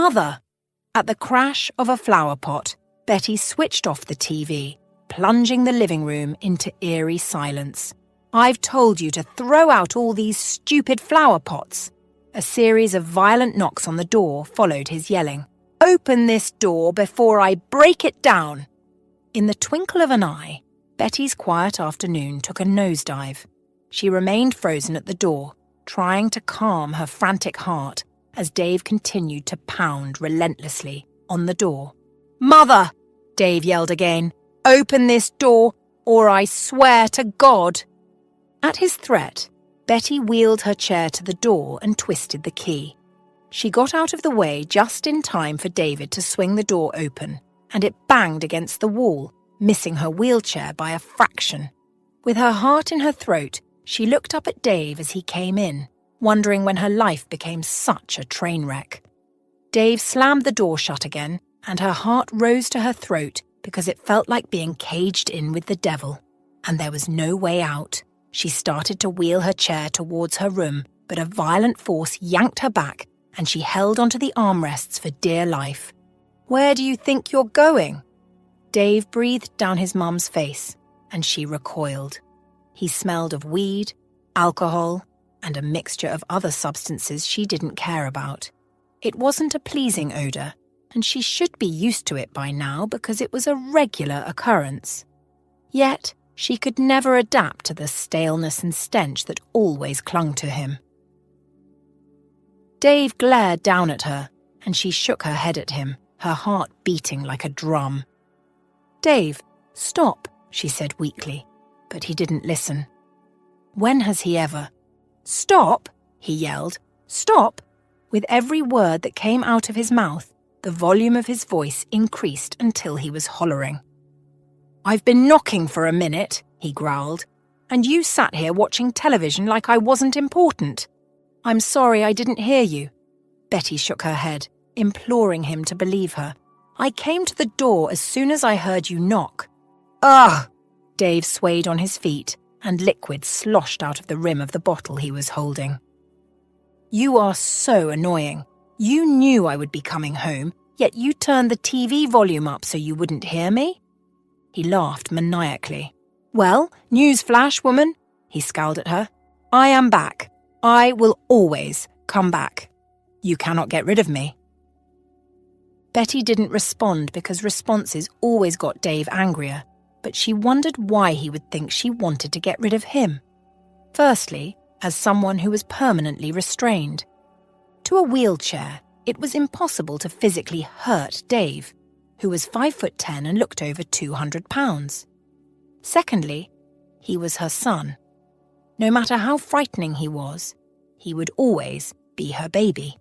Mother! At the crash of a flower pot, Betty switched off the TV, plunging the living room into eerie silence. I've told you to throw out all these stupid flower pots. A series of violent knocks on the door followed his yelling. Open this door before I break it down. In the twinkle of an eye, Betty's quiet afternoon took a nosedive. She remained frozen at the door, trying to calm her frantic heart as Dave continued to pound relentlessly on the door. Mother! Dave yelled again. Open this door, or I swear to God! At his threat, Betty wheeled her chair to the door and twisted the key. She got out of the way just in time for David to swing the door open, and it banged against the wall, missing her wheelchair by a fraction. With her heart in her throat, she looked up at Dave as he came in, wondering when her life became such a train wreck. Dave slammed the door shut again, and her heart rose to her throat because it felt like being caged in with the devil, and there was no way out. She started to wheel her chair towards her room, but a violent force yanked her back, and she held onto the armrests for dear life. Where do you think you're going? Dave breathed down his mum's face, and she recoiled. He smelled of weed, alcohol, and a mixture of other substances she didn't care about. It wasn't a pleasing odour, and she should be used to it by now because it was a regular occurrence. Yet, she could never adapt to the staleness and stench that always clung to him. Dave glared down at her, and she shook her head at him, her heart beating like a drum. Dave, stop, she said weakly, but he didn't listen. When has he ever? Stop, he yelled. Stop! With every word that came out of his mouth, the volume of his voice increased until he was hollering. I've been knocking for a minute, he growled, and you sat here watching television like I wasn't important. I'm sorry I didn't hear you. Betty shook her head, imploring him to believe her. I came to the door as soon as I heard you knock. Ugh! Dave swayed on his feet, and liquid sloshed out of the rim of the bottle he was holding. You are so annoying. You knew I would be coming home, yet you turned the TV volume up so you wouldn't hear me? He laughed maniacally. Well, newsflash, woman, he scowled at her. I am back. I will always come back. You cannot get rid of me. Betty didn't respond because responses always got Dave angrier, but she wondered why he would think she wanted to get rid of him. Firstly, as someone who was permanently restrained. To a wheelchair, it was impossible to physically hurt Dave, who was 5'10" and looked over 200 pounds. Secondly, he was her son. No matter how frightening he would always be her baby.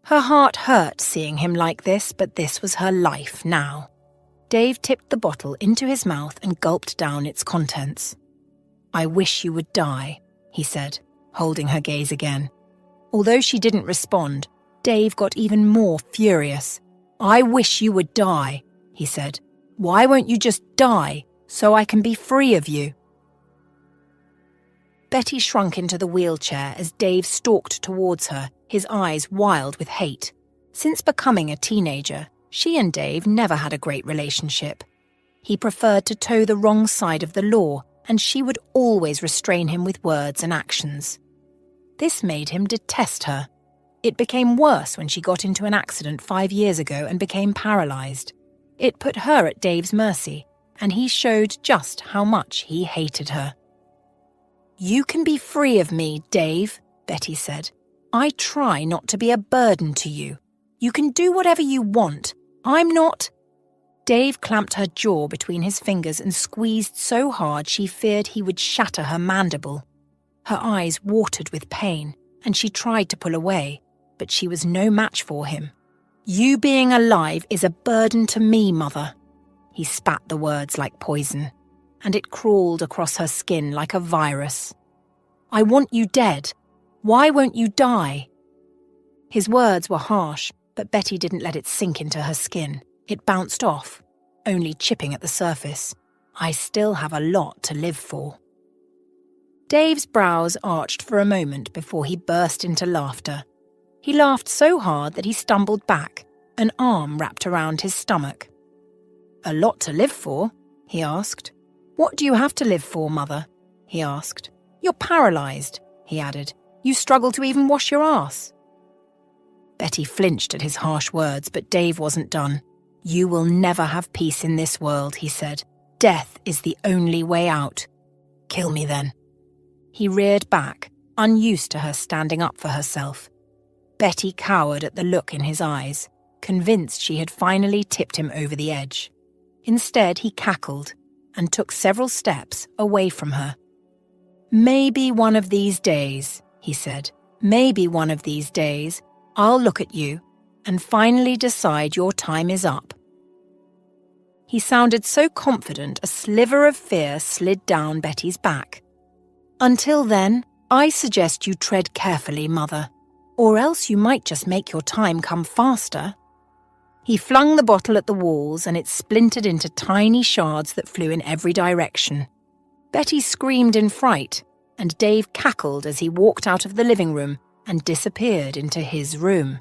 Her heart hurt seeing him like this, but this was her life now. Dave tipped the bottle into his mouth and gulped down its contents. I wish you would die, he said, holding her gaze again. Although she didn't respond, Dave got even more furious. I wish you would die, he said. Why won't you just die so I can be free of you? Betty shrunk into the wheelchair as Dave stalked towards her, his eyes wild with hate. Since becoming a teenager, she and Dave never had a great relationship. He preferred to toe the wrong side of the law, and she would always restrain him with words and actions. This made him detest her. It became worse when she got into an accident 5 years ago and became paralyzed. It put her at Dave's mercy, and he showed just how much he hated her. You can be free of me, Dave, Betty said. I try not to be a burden to you. You can do whatever you want. I'm not. Dave clamped her jaw between his fingers and squeezed so hard she feared he would shatter her mandible. Her eyes watered with pain, and she tried to pull away, but she was no match for him. You being alive is a burden to me, Mother. He spat the words like poison, and it crawled across her skin like a virus. I want you dead. Why won't you die? His words were harsh, but Betty didn't let it sink into her skin. It bounced off, only chipping at the surface. I still have a lot to live for. Dave's brows arched for a moment before he burst into laughter. He laughed so hard that he stumbled back, an arm wrapped around his stomach. "A lot to live for?" he asked. "What do you have to live for, Mother?" he asked. "You're paralyzed," he added. "You struggle to even wash your ass." Betty flinched at his harsh words, but Dave wasn't done. "You will never have peace in this world," he said. "Death is the only way out." "Kill me then." He reared back, unused to her standing up for herself. Betty cowered at the look in his eyes, convinced she had finally tipped him over the edge. Instead, he cackled and took several steps away from her. "Maybe one of these days," he said, "maybe one of these days, I'll look at you and finally decide your time is up." He sounded so confident a sliver of fear slid down Betty's back. "Until then, I suggest you tread carefully, Mother, or else you might just make your time come faster." He flung the bottle at the walls and it splintered into tiny shards that flew in every direction. Betty screamed in fright, and Dave cackled as he walked out of the living room and disappeared into his room.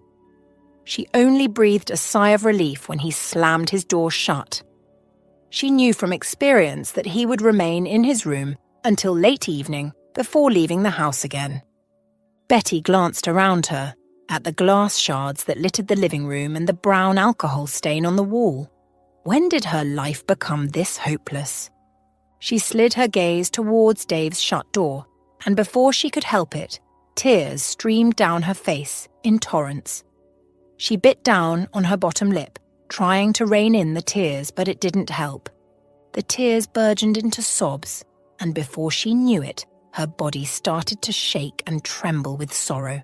She only breathed a sigh of relief when he slammed his door shut. She knew from experience that he would remain in his room until late evening before leaving the house again. Betty glanced around her, at the glass shards that littered the living room and the brown alcohol stain on the wall. When did her life become this hopeless? She slid her gaze towards Dave's shut door, and before she could help it, tears streamed down her face in torrents. She bit down on her bottom lip, trying to rein in the tears, but it didn't help. The tears burgeoned into sobs, and before she knew it, her body started to shake and tremble with sorrow.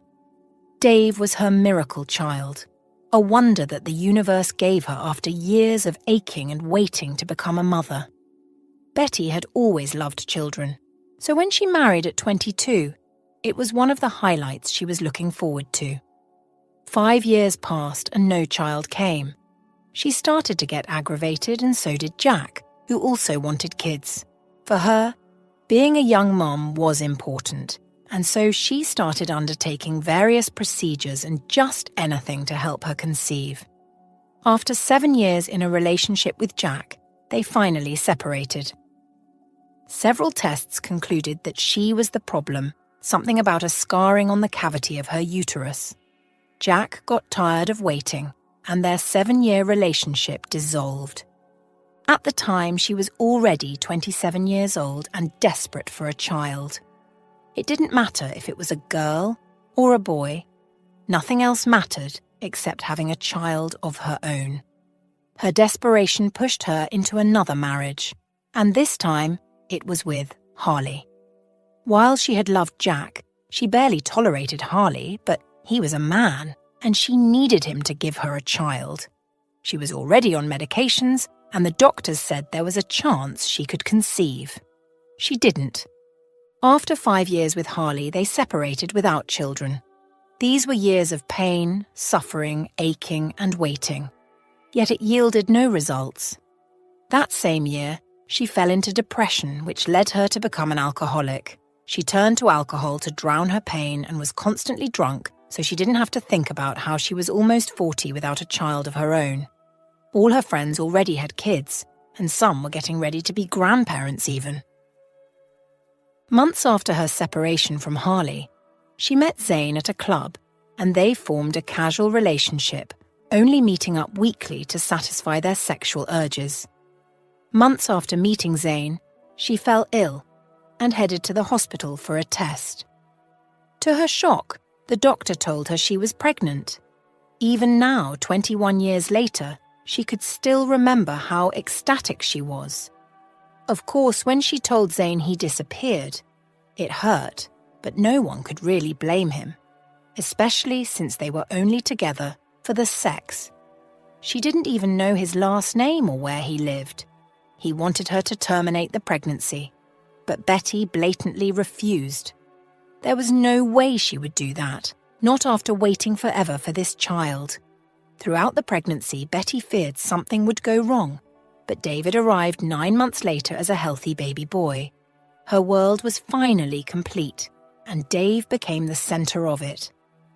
Dave was her miracle child, a wonder that the universe gave her after years of aching and waiting to become a mother. Betty had always loved children, so when she married at 22, it was one of the highlights she was looking forward to. 5 years passed and no child came. She started to get aggravated, and so did Jack, who also wanted kids. For her, being a young mom was important, and so she started undertaking various procedures and just anything to help her conceive. After 7 years in a relationship with Jack, they finally separated. Several tests concluded that she was the problem, something about a scarring on the cavity of her uterus. Jack got tired of waiting, and their 7-year relationship dissolved. At the time, she was already 27 years old and desperate for a child. It didn't matter if it was a girl or a boy. Nothing else mattered except having a child of her own. Her desperation pushed her into another marriage, and this time it was with Harley. While she had loved Jack, she barely tolerated Harley, but he was a man, and she needed him to give her a child. She was already on medications, and the doctors said there was a chance she could conceive. She didn't. After 5 years with Harley, they separated without children. These were years of pain, suffering, aching, and waiting. Yet it yielded no results. That same year, she fell into depression, which led her to become an alcoholic. She turned to alcohol to drown her pain and was constantly drunk, so she didn't have to think about how she was almost 40 without a child of her own. All her friends already had kids, and some were getting ready to be grandparents even. Months after her separation from Harley, she met Zane at a club, and they formed a casual relationship, only meeting up weekly to satisfy their sexual urges. Months after meeting Zane, she fell ill and headed to the hospital for a test. To her shock, the doctor told her she was pregnant. Even now, 21 years later, she could still remember how ecstatic she was. Of course, when she told Zane he disappeared, it hurt, but no one could really blame him, especially since they were only together for the sex. She didn't even know his last name or where he lived. He wanted her to terminate the pregnancy, but Betty blatantly refused. There was no way she would do that, not after waiting forever for this child. Throughout the pregnancy, Betty feared something would go wrong, but David arrived 9 months later as a healthy baby boy. Her world was finally complete, and Dave became the center of it.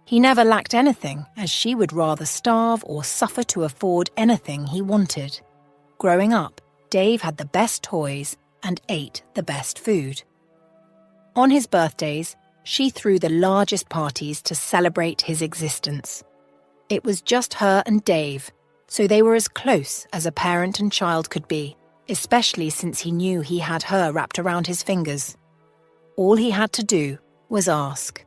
He never lacked anything, as she would rather starve or suffer to afford anything he wanted. Growing up, Dave had the best toys and ate the best food. On his birthdays, she threw the largest parties to celebrate his existence. It was just her and Dave, so they were as close as a parent and child could be, especially since he knew he had her wrapped around his fingers. All he had to do was ask.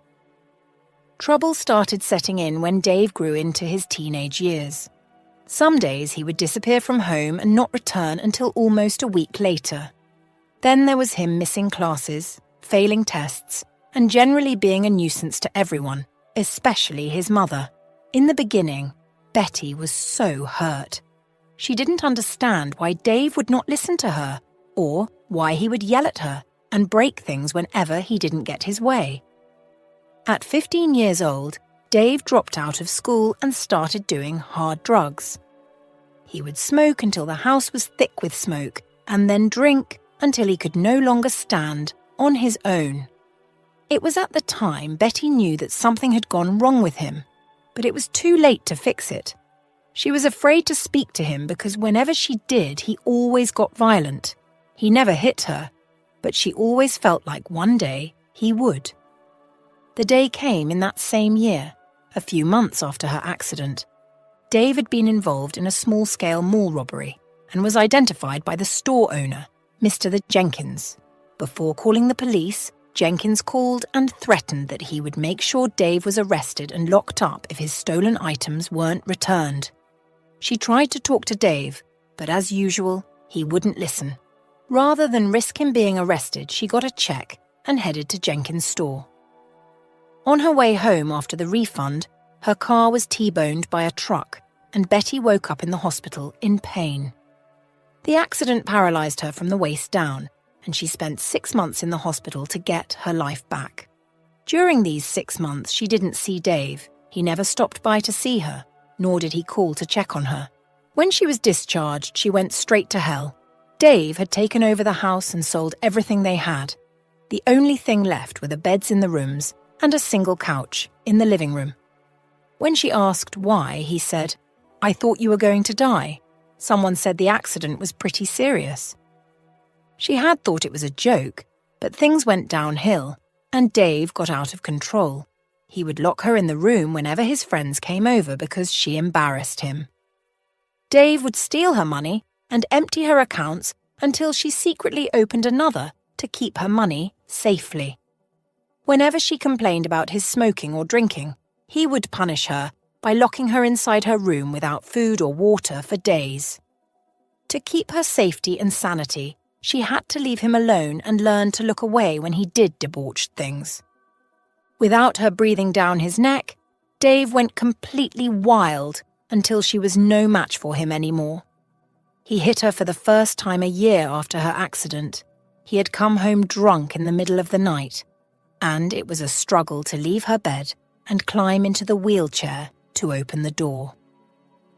Trouble started setting in when Dave grew into his teenage years. Some days he would disappear from home and not return until almost a week later. Then there was him missing classes, failing tests, and generally being a nuisance to everyone, especially his mother. In the beginning, Betty was so hurt. She didn't understand why Dave would not listen to her, or why he would yell at her and break things whenever he didn't get his way. At 15 years old, Dave dropped out of school and started doing hard drugs. He would smoke until the house was thick with smoke, and then drink until he could no longer stand on his own. It was at the time Betty knew that something had gone wrong with him, but it was too late to fix it. She was afraid to speak to him because whenever she did, he always got violent. He never hit her, but she always felt like one day he would. The day came in that same year, a few months after her accident. Dave had been involved in a small-scale mall robbery and was identified by the store owner, Mr. Jenkins. Before calling the police, Jenkins called and threatened that he would make sure Dave was arrested and locked up if his stolen items weren't returned. She tried to talk to Dave, but as usual, he wouldn't listen. Rather than risk him being arrested, she got a check and headed to Jenkins' store. On her way home after the refund, her car was T-boned by a truck, and Betty woke up in the hospital in pain. The accident paralyzed her from the waist down, and she spent 6 months in the hospital to get her life back. During these 6 months, she didn't see Dave. He never stopped by to see her, nor did he call to check on her. When she was discharged, she went straight to hell. Dave had taken over the house and sold everything they had. The only thing left were the beds in the rooms and a single couch in the living room. When she asked why, he said, "I thought you were going to die. Someone said the accident was pretty serious." She had thought it was a joke, but things went downhill, and Dave got out of control. He would lock her in the room whenever his friends came over because she embarrassed him. Dave would steal her money and empty her accounts until she secretly opened another to keep her money safely. Whenever she complained about his smoking or drinking, he would punish her by locking her inside her room without food or water for days. To keep her safety and sanity, she had to leave him alone and learn to look away when he did debauched things. Without her breathing down his neck, Dave went completely wild until she was no match for him anymore. He hit her for the first time a year after her accident. He had come home drunk in the middle of the night, and it was a struggle to leave her bed and climb into the wheelchair to open the door.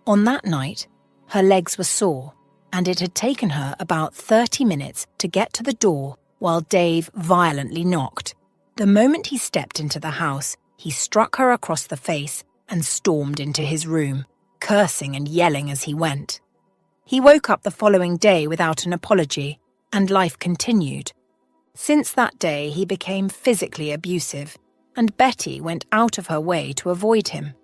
On that night, her legs were sore, and it had taken her about 30 minutes to get to the door while Dave violently knocked. The moment he stepped into the house, he struck her across the face and stormed into his room, cursing and yelling as he went. He woke up the following day without an apology, and life continued. Since that day, he became physically abusive, and Betty went out of her way to avoid him.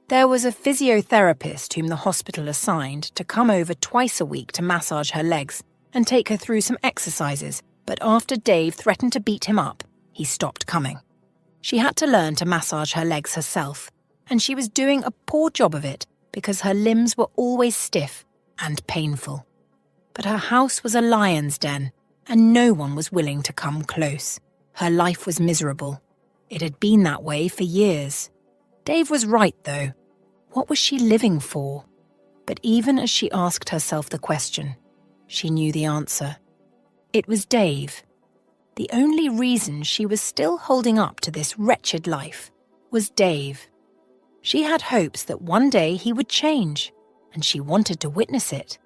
There was a physiotherapist whom the hospital assigned to come over twice a week to massage her legs and take her through some exercises, but after Dave threatened to beat him up, he stopped coming. She had to learn to massage her legs herself, and she was doing a poor job of it because her limbs were always stiff and painful. But her house was a lion's den, and no one was willing to come close. Her life was miserable. It had been that way for years. Dave was right, though. What was she living for? But even as she asked herself the question, she knew the answer. It was Dave. The only reason she was still holding up to this wretched life was Dave. She had hopes that one day he would change, and she wanted to witness it.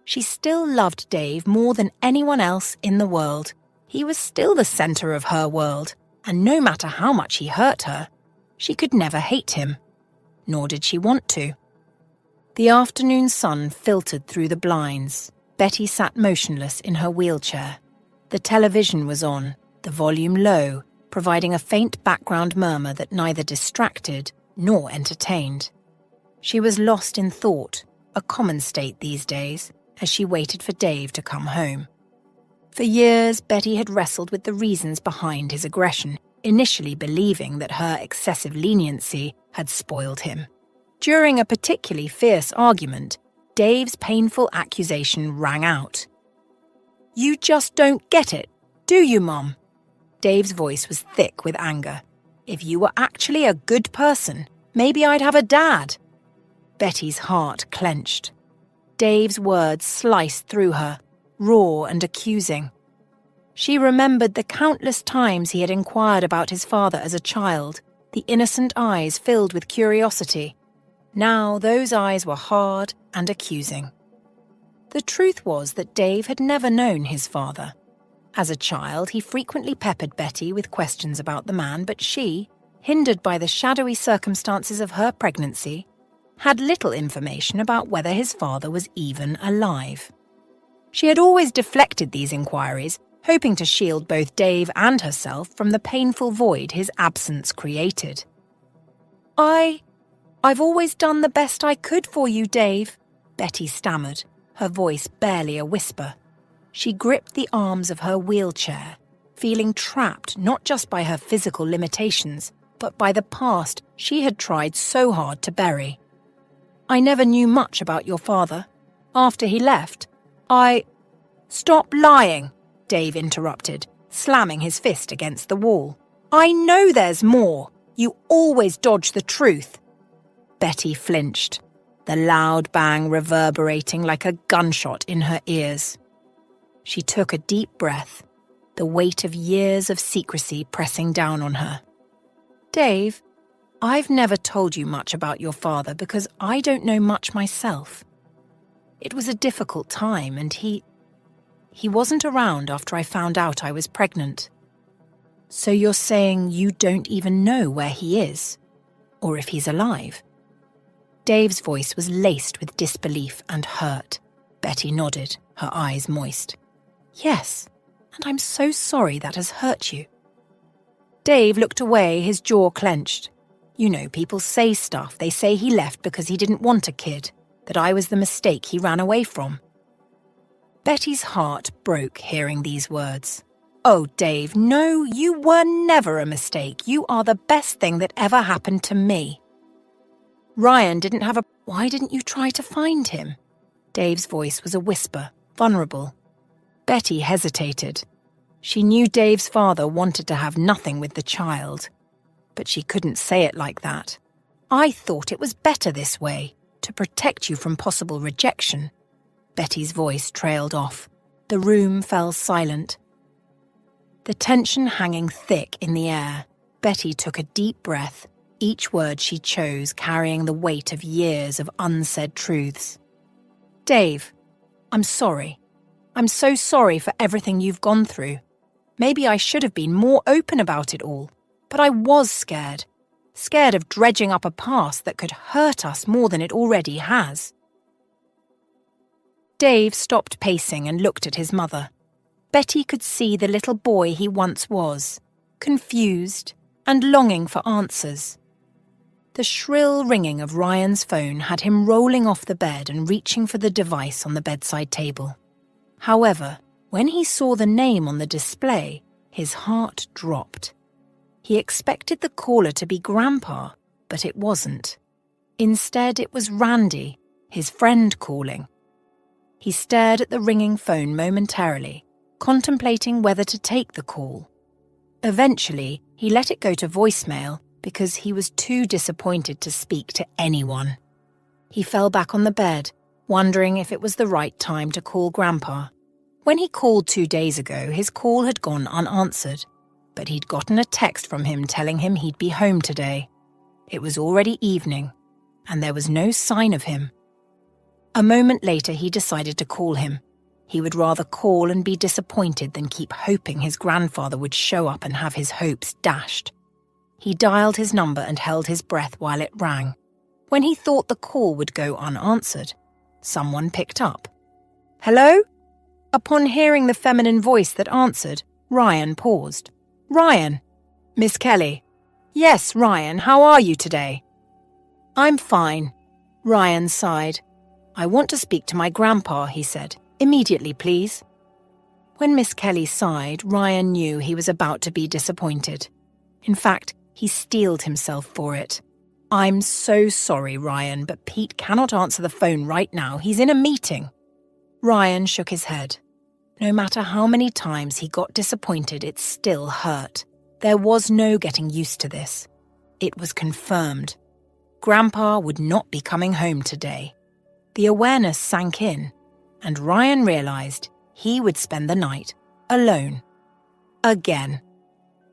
She still loved Dave more than anyone else in the world. He was still the center of her world, and no matter how much he hurt her, She could never hate him, nor did she want to. The afternoon sun filtered through the blinds. Betty sat motionless in her wheelchair. The television was on, the volume low, providing a faint background murmur that neither distracted nor entertained. She was lost in thought, a common state these days, as she waited for Dave to come home. For years, Betty had wrestled with the reasons behind his aggression, initially believing that her excessive leniency had spoiled him. During a particularly fierce argument, Dave's painful accusation rang out. "You just don't get it, do you, Mum?" Dave's voice was thick with anger. "If you were actually a good person, maybe I'd have a dad." Betty's heart clenched. Dave's words sliced through her, raw and accusing. She remembered the countless times he had inquired about his father as a child, the innocent eyes filled with curiosity. Now those eyes were hard and accusing. The truth was that Dave had never known his father. As a child, he frequently peppered Betty with questions about the man, but she, hindered by the shadowy circumstances of her pregnancy, had little information about whether his father was even alive. She had always deflected these inquiries, hoping to shield both Dave and herself from the painful void his absence created. I've always done the best I could for you, Dave," Betty stammered, her voice barely a whisper. She gripped the arms of her wheelchair, feeling trapped not just by her physical limitations, but by the past she had tried so hard to bury. "I never knew much about your father. After he left, Stop lying," Dave interrupted, slamming his fist against the wall. "I know there's more. You always dodge the truth." Betty flinched, the loud bang reverberating like a gunshot in her ears. She took a deep breath, the weight of years of secrecy pressing down on her. "Dave, I've never told you much about your father because I don't know much myself. It was a difficult time and he wasn't around after I found out I was pregnant. So you're saying you don't even know where he is, or if he's alive?" Dave's voice was laced with disbelief and hurt. Betty nodded, her eyes moist. "Yes, and I'm so sorry that has hurt you." Dave looked away, his jaw clenched. "You know, people say stuff. They say he left because he didn't want a kid, that I was the mistake he ran away from." Betty's heart broke hearing these words. "Oh, Dave, no, you were never a mistake. You are the best thing that ever happened to me." "Ryan didn't have a... Why didn't you try to find him?" Dave's voice was a whisper, vulnerable. Betty hesitated. She knew Dave's father wanted to have nothing with the child, but she couldn't say it like that. "I thought it was better this way, to protect you from possible rejection." Betty's voice trailed off. The room fell silent. The tension hanging thick in the air, Betty took a deep breath, each word she chose carrying the weight of years of unsaid truths. "Dave, I'm sorry. I'm so sorry for everything you've gone through. Maybe I should have been more open about it all, but I was scared. Scared of dredging up a past that could hurt us more than it already has." Dave stopped pacing and looked at his mother. Betty could see the little boy he once was, confused and longing for answers. The shrill ringing of Ryan's phone had him rolling off the bed and reaching for the device on the bedside table. However, when he saw the name on the display, his heart dropped. He expected the caller to be Grandpa, but it wasn't. Instead, it was Randy, his friend, calling. He stared at the ringing phone momentarily, contemplating whether to take the call. Eventually, he let it go to voicemail because he was too disappointed to speak to anyone. He fell back on the bed, wondering if it was the right time to call Grandpa. When he called 2 days ago, his call had gone unanswered, but he'd gotten a text from him telling him he'd be home today. It was already evening, and there was no sign of him. A moment later, he decided to call him. He would rather call and be disappointed than keep hoping his grandfather would show up and have his hopes dashed. He dialed his number and held his breath while it rang. When he thought the call would go unanswered, someone picked up. "Hello?" Upon hearing the feminine voice that answered, Ryan paused. "Ryan." "Miss Kelly." "Yes, Ryan, how are you today?" "I'm fine." Ryan sighed. "I want to speak to my grandpa," he said. "Immediately, please." When Miss Kelly sighed, Ryan knew he was about to be disappointed. In fact, he steeled himself for it. "I'm so sorry, Ryan, but Pete cannot answer the phone right now. He's in a meeting." Ryan shook his head. No matter how many times he got disappointed, it still hurt. There was no getting used to this. It was confirmed. Grandpa would not be coming home today. The awareness sank in, and Ryan realized he would spend the night alone. Again.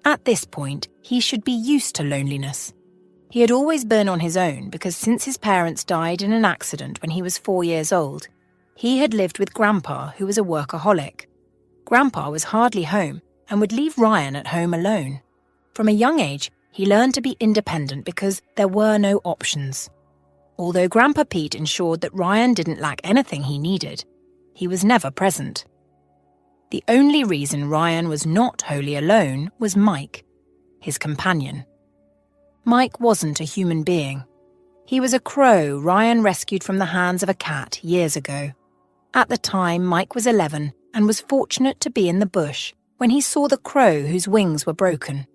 At this point, he should be used to loneliness. He had always been on his own because since his parents died in an accident when he was 4 years old, he had lived with Grandpa, who was a workaholic. Grandpa was hardly home and would leave Ryan at home alone. From a young age, he learned to be independent because there were no options. Although Grandpa Pete ensured that Ryan didn't lack anything he needed, he was never present. The only reason Ryan was not wholly alone was Mike, his companion. Mike wasn't a human being. He was a crow Ryan rescued from the hands of a cat years ago. At the time, Mike was 11 and was fortunate to be in the bush when he saw the crow whose wings were broken.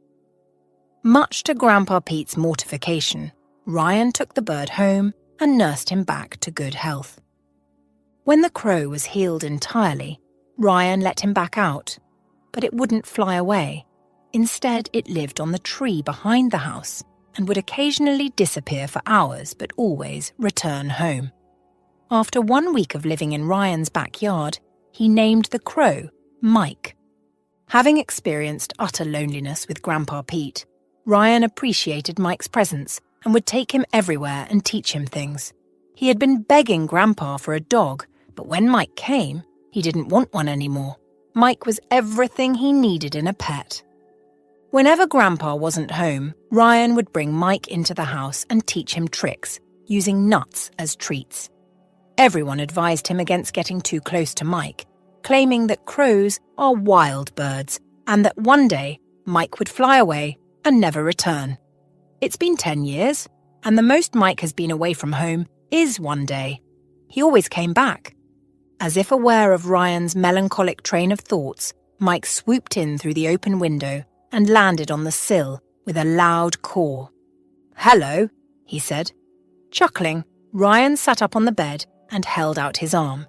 Much to Grandpa Pete's mortification, Ryan took the bird home and nursed him back to good health. When the crow was healed entirely, Ryan let him back out, but it wouldn't fly away. Instead, it lived on the tree behind the house and would occasionally disappear for hours but always return home. After 1 week of living in Ryan's backyard, he named the crow Mike. Having experienced utter loneliness with Grandpa Pete, Ryan appreciated Mike's presence and would take him everywhere and teach him things. He had been begging Grandpa for a dog, but when Mike came, he didn't want one anymore. Mike was everything he needed in a pet. Whenever Grandpa wasn't home, Ryan would bring Mike into the house and teach him tricks, using nuts as treats. Everyone advised him against getting too close to Mike, claiming that crows are wild birds and that one day Mike would fly away and never return. It's been 10 years, and the most Mike has been away from home is one day. He always came back. As if aware of Ryan's melancholic train of thoughts, Mike swooped in through the open window and landed on the sill with a loud caw. "Hello," he said. Chuckling, Ryan sat up on the bed and held out his arm.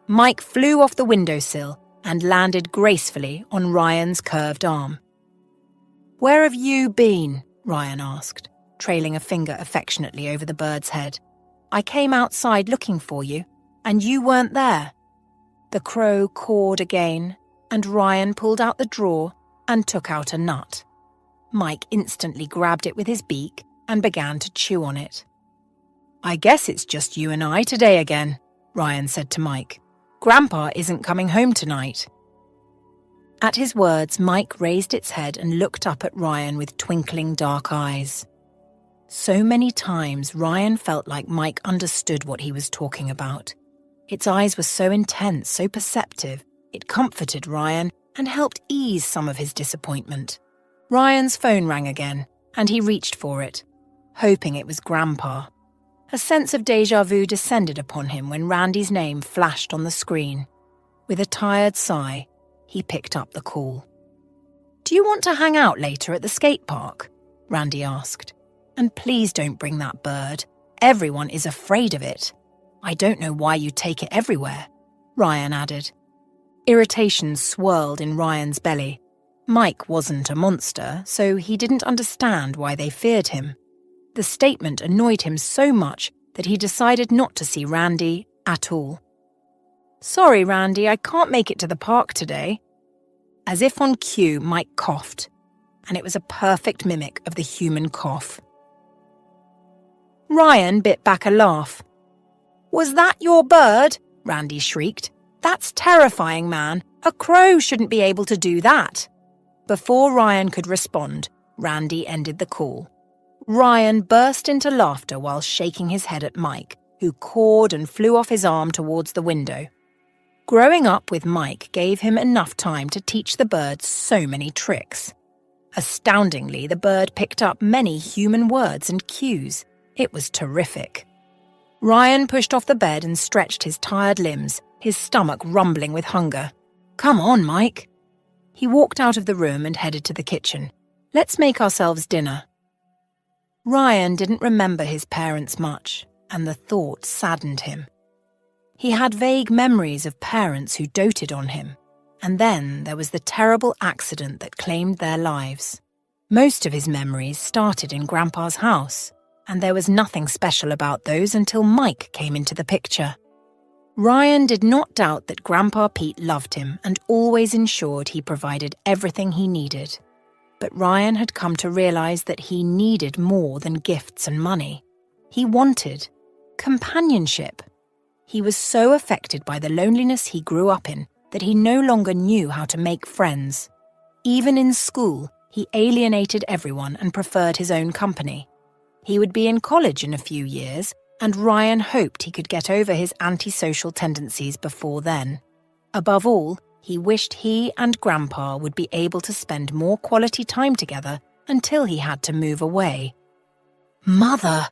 Mike flew off the windowsill and landed gracefully on Ryan's curved arm. "Where have you been?" Ryan asked, trailing a finger affectionately over the bird's head. "I came outside looking for you, and you weren't there." The crow cawed again, and Ryan pulled out the drawer and took out a nut. Mike instantly grabbed it with his beak and began to chew on it. "I guess it's just you and I today again," Ryan said to Mike. "Grandpa isn't coming home tonight." At his words, Mike raised its head and looked up at Ryan with twinkling dark eyes. So many times Ryan felt like Mike understood what he was talking about. Its eyes were so intense, so perceptive, it comforted Ryan and helped ease some of his disappointment. Ryan's phone rang again, and he reached for it, hoping it was Grandpa. A sense of déjà vu descended upon him when Randy's name flashed on the screen. With a tired sigh, he picked up the call. "Do you want to hang out later at the skate park?" Randy asked. "And please don't bring that bird. Everyone is afraid of it. I don't know why you take it everywhere," Ryan added. Irritation swirled in Ryan's belly. Mike wasn't a monster, so he didn't understand why they feared him. The statement annoyed him so much that he decided not to see Randy at all. "Sorry, Randy, I can't make it to the park today." As if on cue, Mike coughed, and it was a perfect mimic of the human cough. Ryan bit back a laugh. "Was that your bird?" Randy shrieked. "That's terrifying, man. A crow shouldn't be able to do that." Before Ryan could respond, Randy ended the call. Ryan burst into laughter while shaking his head at Mike, who cawed and flew off his arm towards the window. Growing up with Mike gave him enough time to teach the bird so many tricks. Astoundingly, the bird picked up many human words and cues. It was terrific. Ryan pushed off the bed and stretched his tired limbs, his stomach rumbling with hunger. "Come on, Mike." He walked out of the room and headed to the kitchen. "Let's make ourselves dinner." Ryan didn't remember his parents much, and the thought saddened him. He had vague memories of parents who doted on him, and then there was the terrible accident that claimed their lives. Most of his memories started in Grandpa's house, and there was nothing special about those until Mike came into the picture. Ryan did not doubt that Grandpa Pete loved him and always ensured he provided everything he needed. But Ryan had come to realize that he needed more than gifts and money. He wanted companionship. He was so affected by the loneliness he grew up in that he no longer knew how to make friends. Even in school, he alienated everyone and preferred his own company. He would be in college in a few years, and Ryan hoped he could get over his antisocial tendencies before then. Above all, he wished he and Grandpa would be able to spend more quality time together until he had to move away. "Mother!"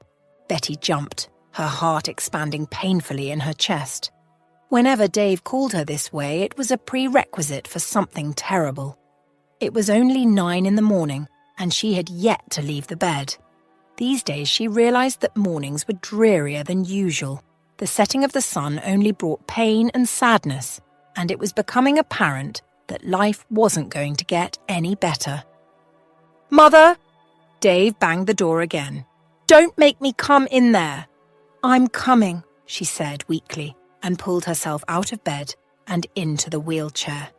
Betty jumped, her heart expanding painfully in her chest. Whenever Dave called her this way, it was a prerequisite for something terrible. It was only 9 in the morning, and she had yet to leave the bed. These days she realized that mornings were drearier than usual. The setting of the sun only brought pain and sadness, and it was becoming apparent that life wasn't going to get any better. "Mother!" Dave banged the door again. "Don't make me come in there." "I'm coming," she said weakly, and pulled herself out of bed and into the wheelchair.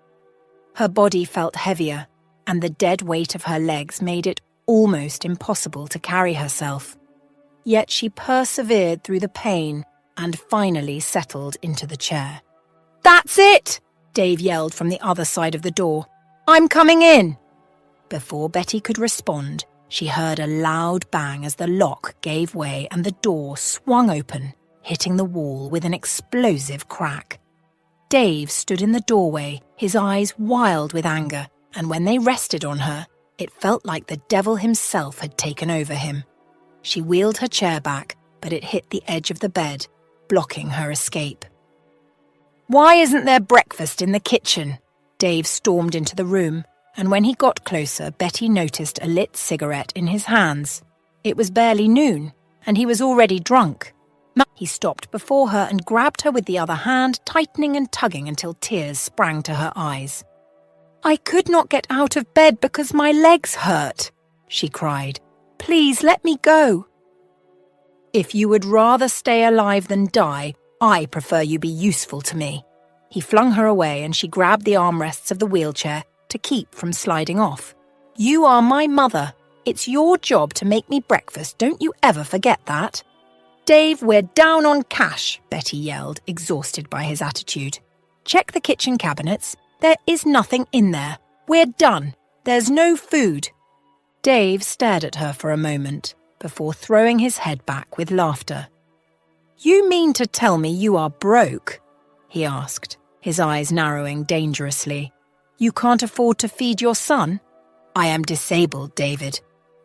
Her body felt heavier, and the dead weight of her legs made it almost impossible to carry herself. Yet she persevered through the pain and finally settled into the chair. "That's it!" Dave yelled from the other side of the door. "I'm coming in!" Before Betty could respond, she heard a loud bang as the lock gave way and the door swung open, hitting the wall with an explosive crack. Dave stood in the doorway, his eyes wild with anger, and when they rested on her, it felt like the devil himself had taken over him. She wheeled her chair back, but it hit the edge of the bed, blocking her escape. "Why isn't there breakfast in the kitchen?" Dave stormed into the room, and when he got closer, Betty noticed a lit cigarette in his hands. It was barely noon, and he was already drunk. He stopped before her and grabbed her with the other hand, tightening and tugging until tears sprang to her eyes. "I could not get out of bed because my legs hurt," she cried. "Please let me go." "If you would rather stay alive than die, I prefer you be useful to me." He flung her away and she grabbed the armrests of the wheelchair to keep from sliding off. "You are my mother. It's your job to make me breakfast. Don't you ever forget that." "Dave, we're down on cash," Betty yelled, exhausted by his attitude. "Check the kitchen cabinets. There is nothing in there. We're done. There's no food." Dave stared at her for a moment before throwing his head back with laughter. "You mean to tell me you are broke?" he asked, his eyes narrowing dangerously. "You can't afford to feed your son?" "I am disabled, David.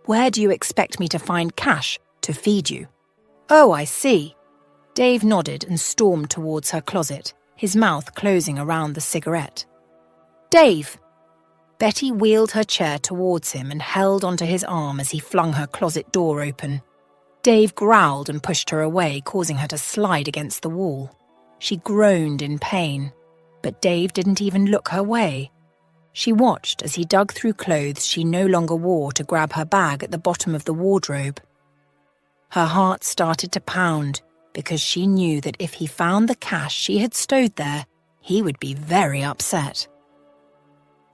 Where do you expect me to find cash to feed you?" "Oh, I see." Dave nodded and stormed towards her closet, his mouth closing around the cigarette. "Dave!" Betty wheeled her chair towards him and held onto his arm as he flung her closet door open. Dave growled and pushed her away, causing her to slide against the wall. She groaned in pain, but Dave didn't even look her way. She watched as he dug through clothes she no longer wore to grab her bag at the bottom of the wardrobe. Her heart started to pound because she knew that if he found the cash she had stowed there, he would be very upset.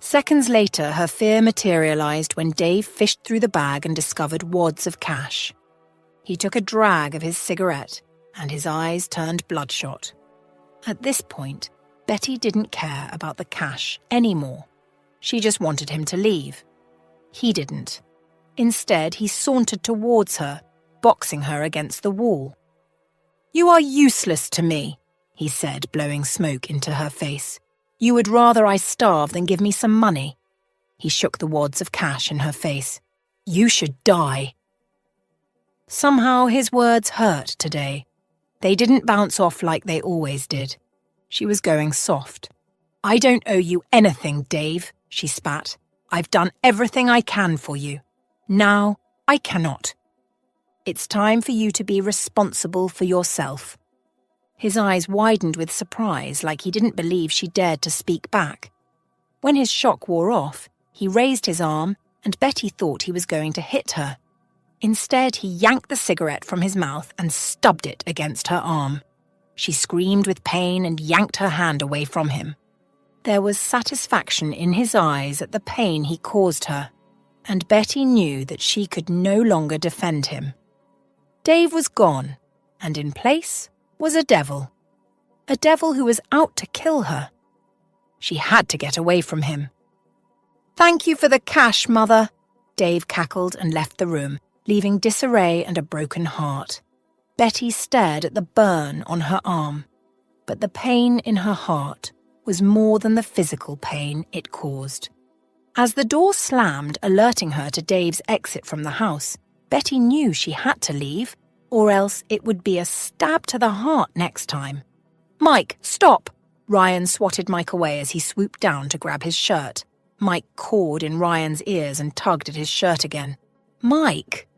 Seconds later, her fear materialized when Dave fished through the bag and discovered wads of cash. He took a drag of his cigarette, and his eyes turned bloodshot. At this point, Betty didn't care about the cash anymore. She just wanted him to leave. He didn't. Instead, he sauntered towards her, boxing her against the wall. "You are useless to me," he said, blowing smoke into her face. "You would rather I starve than give me some money." He shook the wads of cash in her face. "You should die." Somehow his words hurt today. They didn't bounce off like they always did. She was going soft. "I don't owe you anything, Dave," she spat. "I've done everything I can for you. Now I cannot. It's time for you to be responsible for yourself." His eyes widened with surprise, like he didn't believe she dared to speak back. When his shock wore off, he raised his arm, and Betty thought he was going to hit her. Instead, he yanked the cigarette from his mouth and stubbed it against her arm. She screamed with pain and yanked her hand away from him. There was satisfaction in his eyes at the pain he caused her, and Betty knew that she could no longer defend him. Dave was gone, and in place was a devil who was out to kill her. She had to get away from him. "Thank you for the cash, Mother," Dave cackled and left the room, leaving disarray and a broken heart. Betty stared at the burn on her arm, but the pain in her heart was more than the physical pain it caused. As the door slammed, alerting her to Dave's exit from the house, Betty knew she had to leave, or else it would be a stab to the heart next time. "Mike, stop!" Ryan swatted Mike away as he swooped down to grab his shirt. Mike cawed in Ryan's ears and tugged at his shirt again. "Mike!"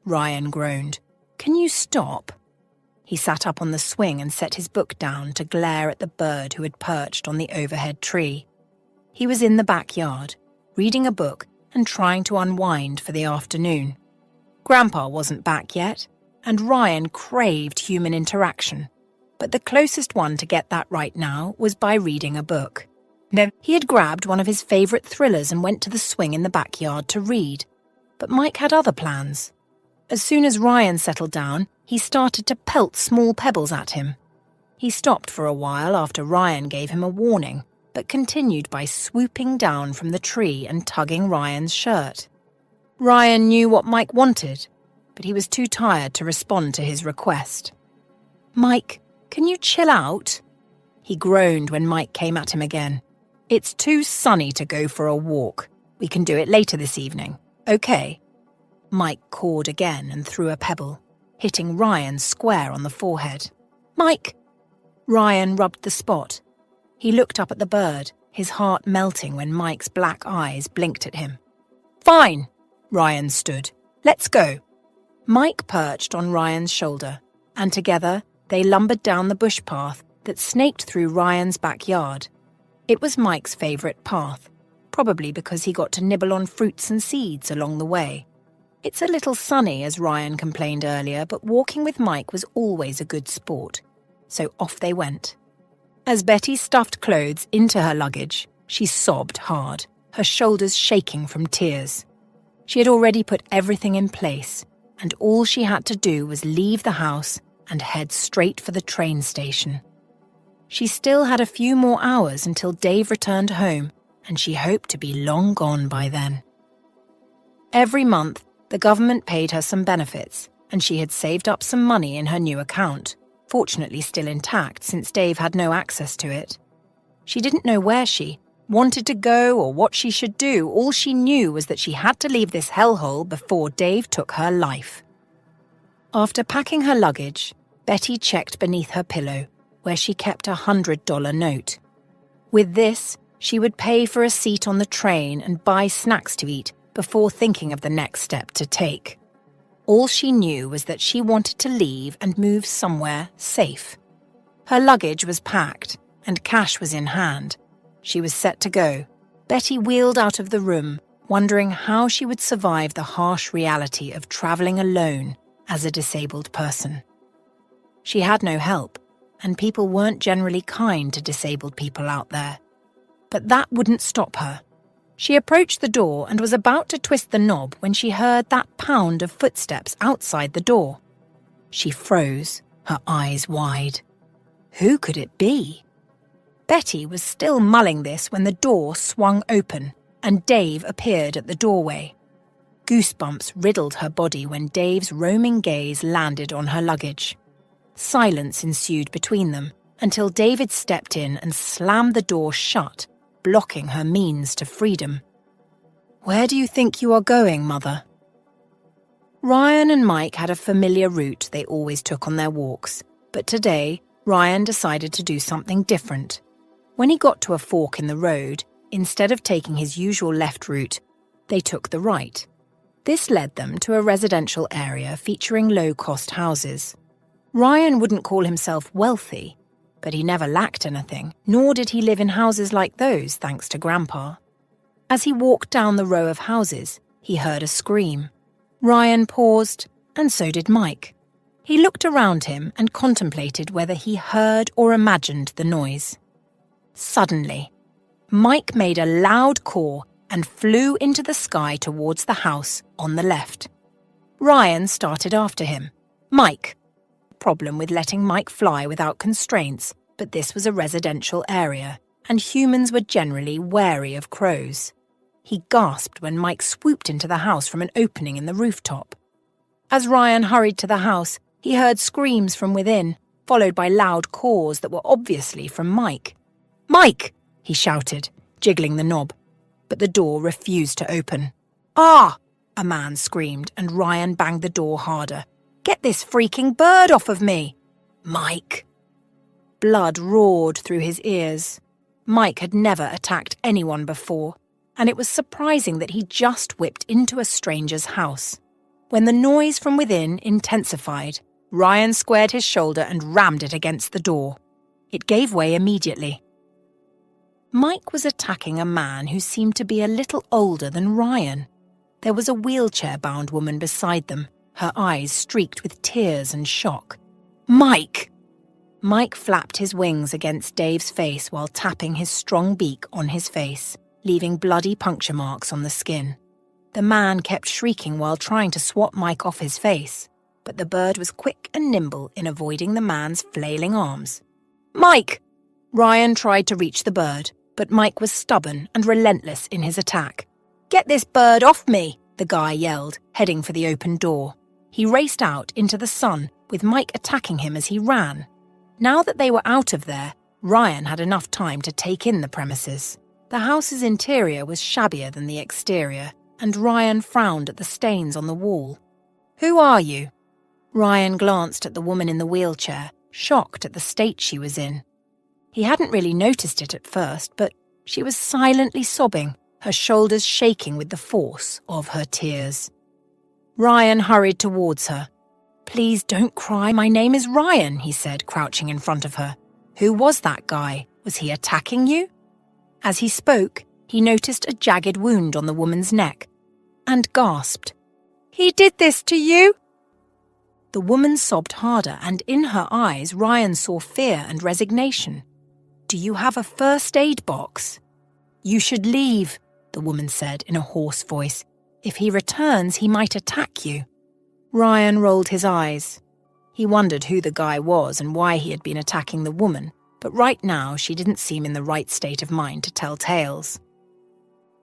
Ryan groaned. "Can you stop?" He sat up on the swing and set his book down to glare at the bird who had perched on the overhead tree. He was in the backyard, reading a book and trying to unwind for the afternoon. Grandpa wasn't back yet, and Ryan craved human interaction, but the closest one to get that right now was by reading a book. He had grabbed one of his favourite thrillers and went to the swing in the backyard to read, but Mike had other plans. As soon as Ryan settled down, he started to pelt small pebbles at him. He stopped for a while after Ryan gave him a warning, but continued by swooping down from the tree and tugging Ryan's shirt. Ryan knew what Mike wanted, but he was too tired to respond to his request. "Mike, can you chill out?" He groaned when Mike came at him again. "It's too sunny to go for a walk. We can do it later this evening, okay?" Mike cawed again and threw a pebble, hitting Ryan square on the forehead. "Mike!" Ryan rubbed the spot. He looked up at the bird, his heart melting when Mike's black eyes blinked at him. "Fine!" Ryan stood. "Let's go." Mike perched on Ryan's shoulder, and together they lumbered down the bush path that snaked through Ryan's backyard. It was Mike's favourite path, probably because he got to nibble on fruits and seeds along the way. It's a little sunny, as Ryan complained earlier, but walking with Mike was always a good sport. So off they went. As Betty stuffed clothes into her luggage, she sobbed hard, her shoulders shaking from tears. She had already put everything in place, and all she had to do was leave the house and head straight for the train station. She still had a few more hours until Dave returned home, and she hoped to be long gone by then. Every month, the government paid her some benefits, and she had saved up some money in her new account, fortunately still intact since Dave had no access to it. She didn't know where she wanted to go or what she should do. All she knew was that she had to leave this hellhole before Dave took her life. After packing her luggage, Betty checked beneath her pillow, where she kept a $100 note. With this, she would pay for a seat on the train and buy snacks to eat before thinking of the next step to take. All she knew was that she wanted to leave and move somewhere safe. Her luggage was packed, and cash was in hand. She was set to go. Betty wheeled out of the room, wondering how she would survive the harsh reality of travelling alone as a disabled person. She had no help, and people weren't generally kind to disabled people out there. But that wouldn't stop her. She approached the door and was about to twist the knob when she heard that pound of footsteps outside the door. She froze, her eyes wide. Who could it be? Betty was still mulling this when the door swung open and Dave appeared at the doorway. Goosebumps riddled her body when Dave's roaming gaze landed on her luggage. Silence ensued between them until David stepped in and slammed the door shut, blocking her means to freedom. "Where do you think you are going, Mother?" Ryan and Mike had a familiar route they always took on their walks, but today Ryan decided to do something different. When he got to a fork in the road, instead of taking his usual left route, they took the right. This led them to a residential area featuring low-cost houses. Ryan wouldn't call himself wealthy, but he never lacked anything, nor did he live in houses like those thanks to Grandpa. As he walked down the row of houses, he heard a scream. Ryan paused, and so did Mike. He looked around him and contemplated whether he heard or imagined the noise. Suddenly, Mike made a loud caw and flew into the sky towards the house on the left. Ryan started after him. Mike. Problem with letting Mike fly without constraints, but this was a residential area, and humans were generally wary of crows. He gasped when Mike swooped into the house from an opening in the rooftop. As Ryan hurried to the house, he heard screams from within, followed by loud caws that were obviously from Mike. "Mike!" he shouted, jiggling the knob. But the door refused to open. "Ah!" a man screamed, and Ryan banged the door harder. "Get this freaking bird off of me!" "Mike!" Blood roared through his ears. Mike had never attacked anyone before, and it was surprising that he just whipped into a stranger's house. When the noise from within intensified, Ryan squared his shoulder and rammed it against the door. It gave way immediately. Mike was attacking a man who seemed to be a little older than Ryan. There was a wheelchair-bound woman beside them, her eyes streaked with tears and shock. "Mike!" Mike flapped his wings against Dave's face while tapping his strong beak on his face, leaving bloody puncture marks on the skin. The man kept shrieking while trying to swat Mike off his face, but the bird was quick and nimble in avoiding the man's flailing arms. "Mike!" Ryan tried to reach the bird, but Mike was stubborn and relentless in his attack. "Get this bird off me!" the guy yelled, heading for the open door. He raced out into the sun, with Mike attacking him as he ran. Now that they were out of there, Ryan had enough time to take in the premises. The house's interior was shabbier than the exterior, and Ryan frowned at the stains on the wall. "Who are you?" Ryan glanced at the woman in the wheelchair, shocked at the state she was in. He hadn't really noticed it at first, but she was silently sobbing, her shoulders shaking with the force of her tears. Ryan hurried towards her. "Please don't cry, my name is Ryan," he said, crouching in front of her. "Who was that guy? Was he attacking you?" As he spoke, he noticed a jagged wound on the woman's neck, and gasped, "He did this to you?" The woman sobbed harder, and in her eyes Ryan saw fear and resignation. "Do you have a first aid box?" "You should leave," the woman said in a hoarse voice. "If he returns, he might attack you." Ryan rolled his eyes. He wondered who the guy was and why he had been attacking the woman, but right now she didn't seem in the right state of mind to tell tales.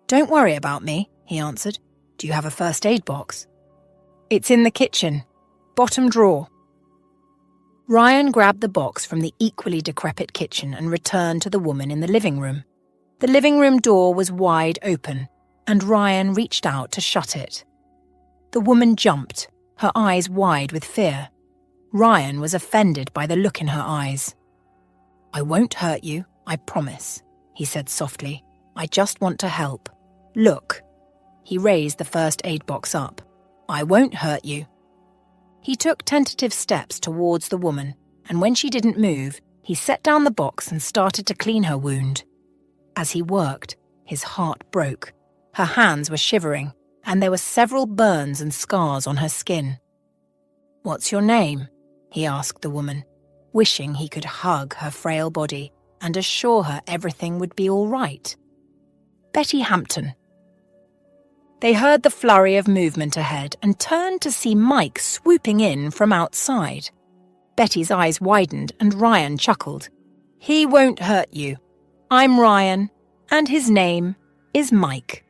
"Don't worry about me," he answered. "Do you have a first aid box?" "It's in the kitchen. Bottom drawer." Ryan grabbed the box from the equally decrepit kitchen and returned to the woman in the living room. The living room door was wide open, and Ryan reached out to shut it. The woman jumped, her eyes wide with fear. Ryan was offended by the look in her eyes. "I won't hurt you, I promise," he said softly. "I just want to help. Look." He raised the first aid box up. "I won't hurt you." He took tentative steps towards the woman, and when she didn't move, he set down the box and started to clean her wound. As he worked, his heart broke. Her hands were shivering, and there were several burns and scars on her skin. "What's your name?" he asked the woman, wishing he could hug her frail body and assure her everything would be all right. "Betty Hampton." They heard the flurry of movement ahead and turned to see Mike swooping in from outside. Betty's eyes widened and Ryan chuckled. "He won't hurt you. I'm Ryan, and his name is Mike."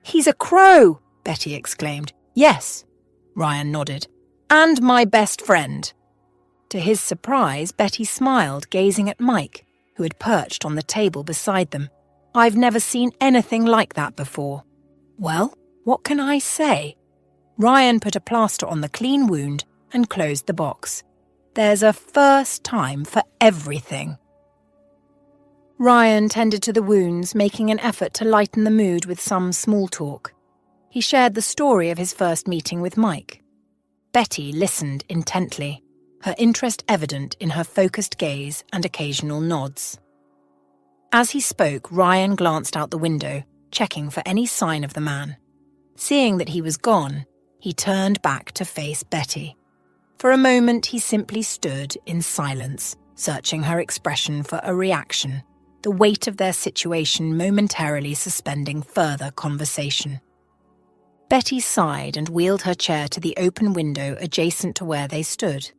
"He's a crow," Betty exclaimed. Yes, Ryan nodded. And my best friend. To his surprise, Betty smiled, gazing at Mike, who had perched on the table beside them. I've never seen anything like that before. Well, what can I say? Ryan put a plaster on the clean wound and closed the box. There's a first time for everything. Ryan tended to the wounds, making an effort to lighten the mood with some small talk. He shared the story of his first meeting with Mike. Betty listened intently, her interest evident in her focused gaze and occasional nods. As he spoke, Ryan glanced out the window, checking for any sign of the man. Seeing that he was gone, he turned back to face Betty. For a moment, he simply stood in silence, searching her expression for a reaction, the weight of their situation momentarily suspending further conversation. Betty sighed and wheeled her chair to the open window adjacent to where they stood.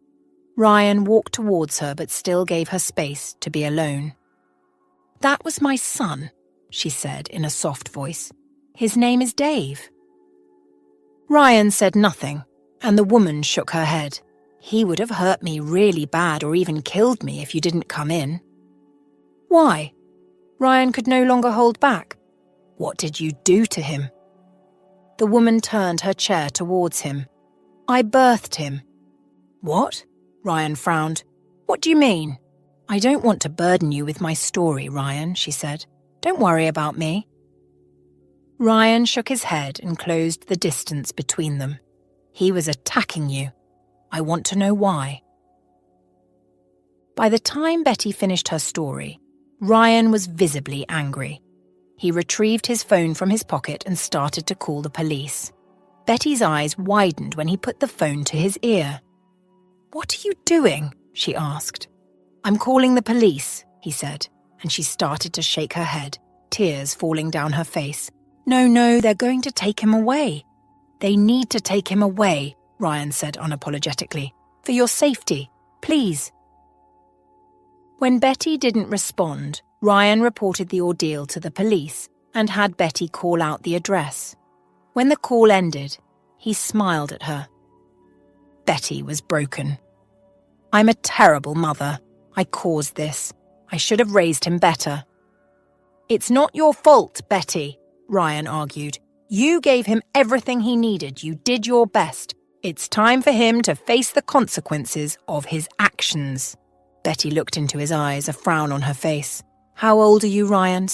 Ryan walked towards her but still gave her space to be alone. That was my son, she said in a soft voice. His name is Dave. Ryan said nothing, and the woman shook her head. He would have hurt me really bad or even killed me if you didn't come in. Why? Ryan could no longer hold back. What did you do to him? The woman turned her chair towards him. I birthed him. What? Ryan frowned. What do you mean? I don't want to burden you with my story, Ryan, she said. Don't worry about me. Ryan shook his head and closed the distance between them. He was attacking you. I want to know why. By the time Betty finished her story, Ryan was visibly angry. He retrieved his phone from his pocket and started to call the police. Betty's eyes widened when he put the phone to his ear. What are you doing? She asked. I'm calling the police, he said, and she started to shake her head, tears falling down her face. No, they're going to take him away. They need to take him away, Ryan said unapologetically. For your safety, please. When Betty didn't respond, Ryan reported the ordeal to the police and had Betty call out the address. When the call ended, he smiled at her. Betty was broken. I'm a terrible mother. I caused this. I should have raised him better. It's not your fault, Betty, Ryan argued. You gave him everything he needed. You did your best. It's time for him to face the consequences of his actions. Betty looked into his eyes, a frown on her face. How old are you, Ryan?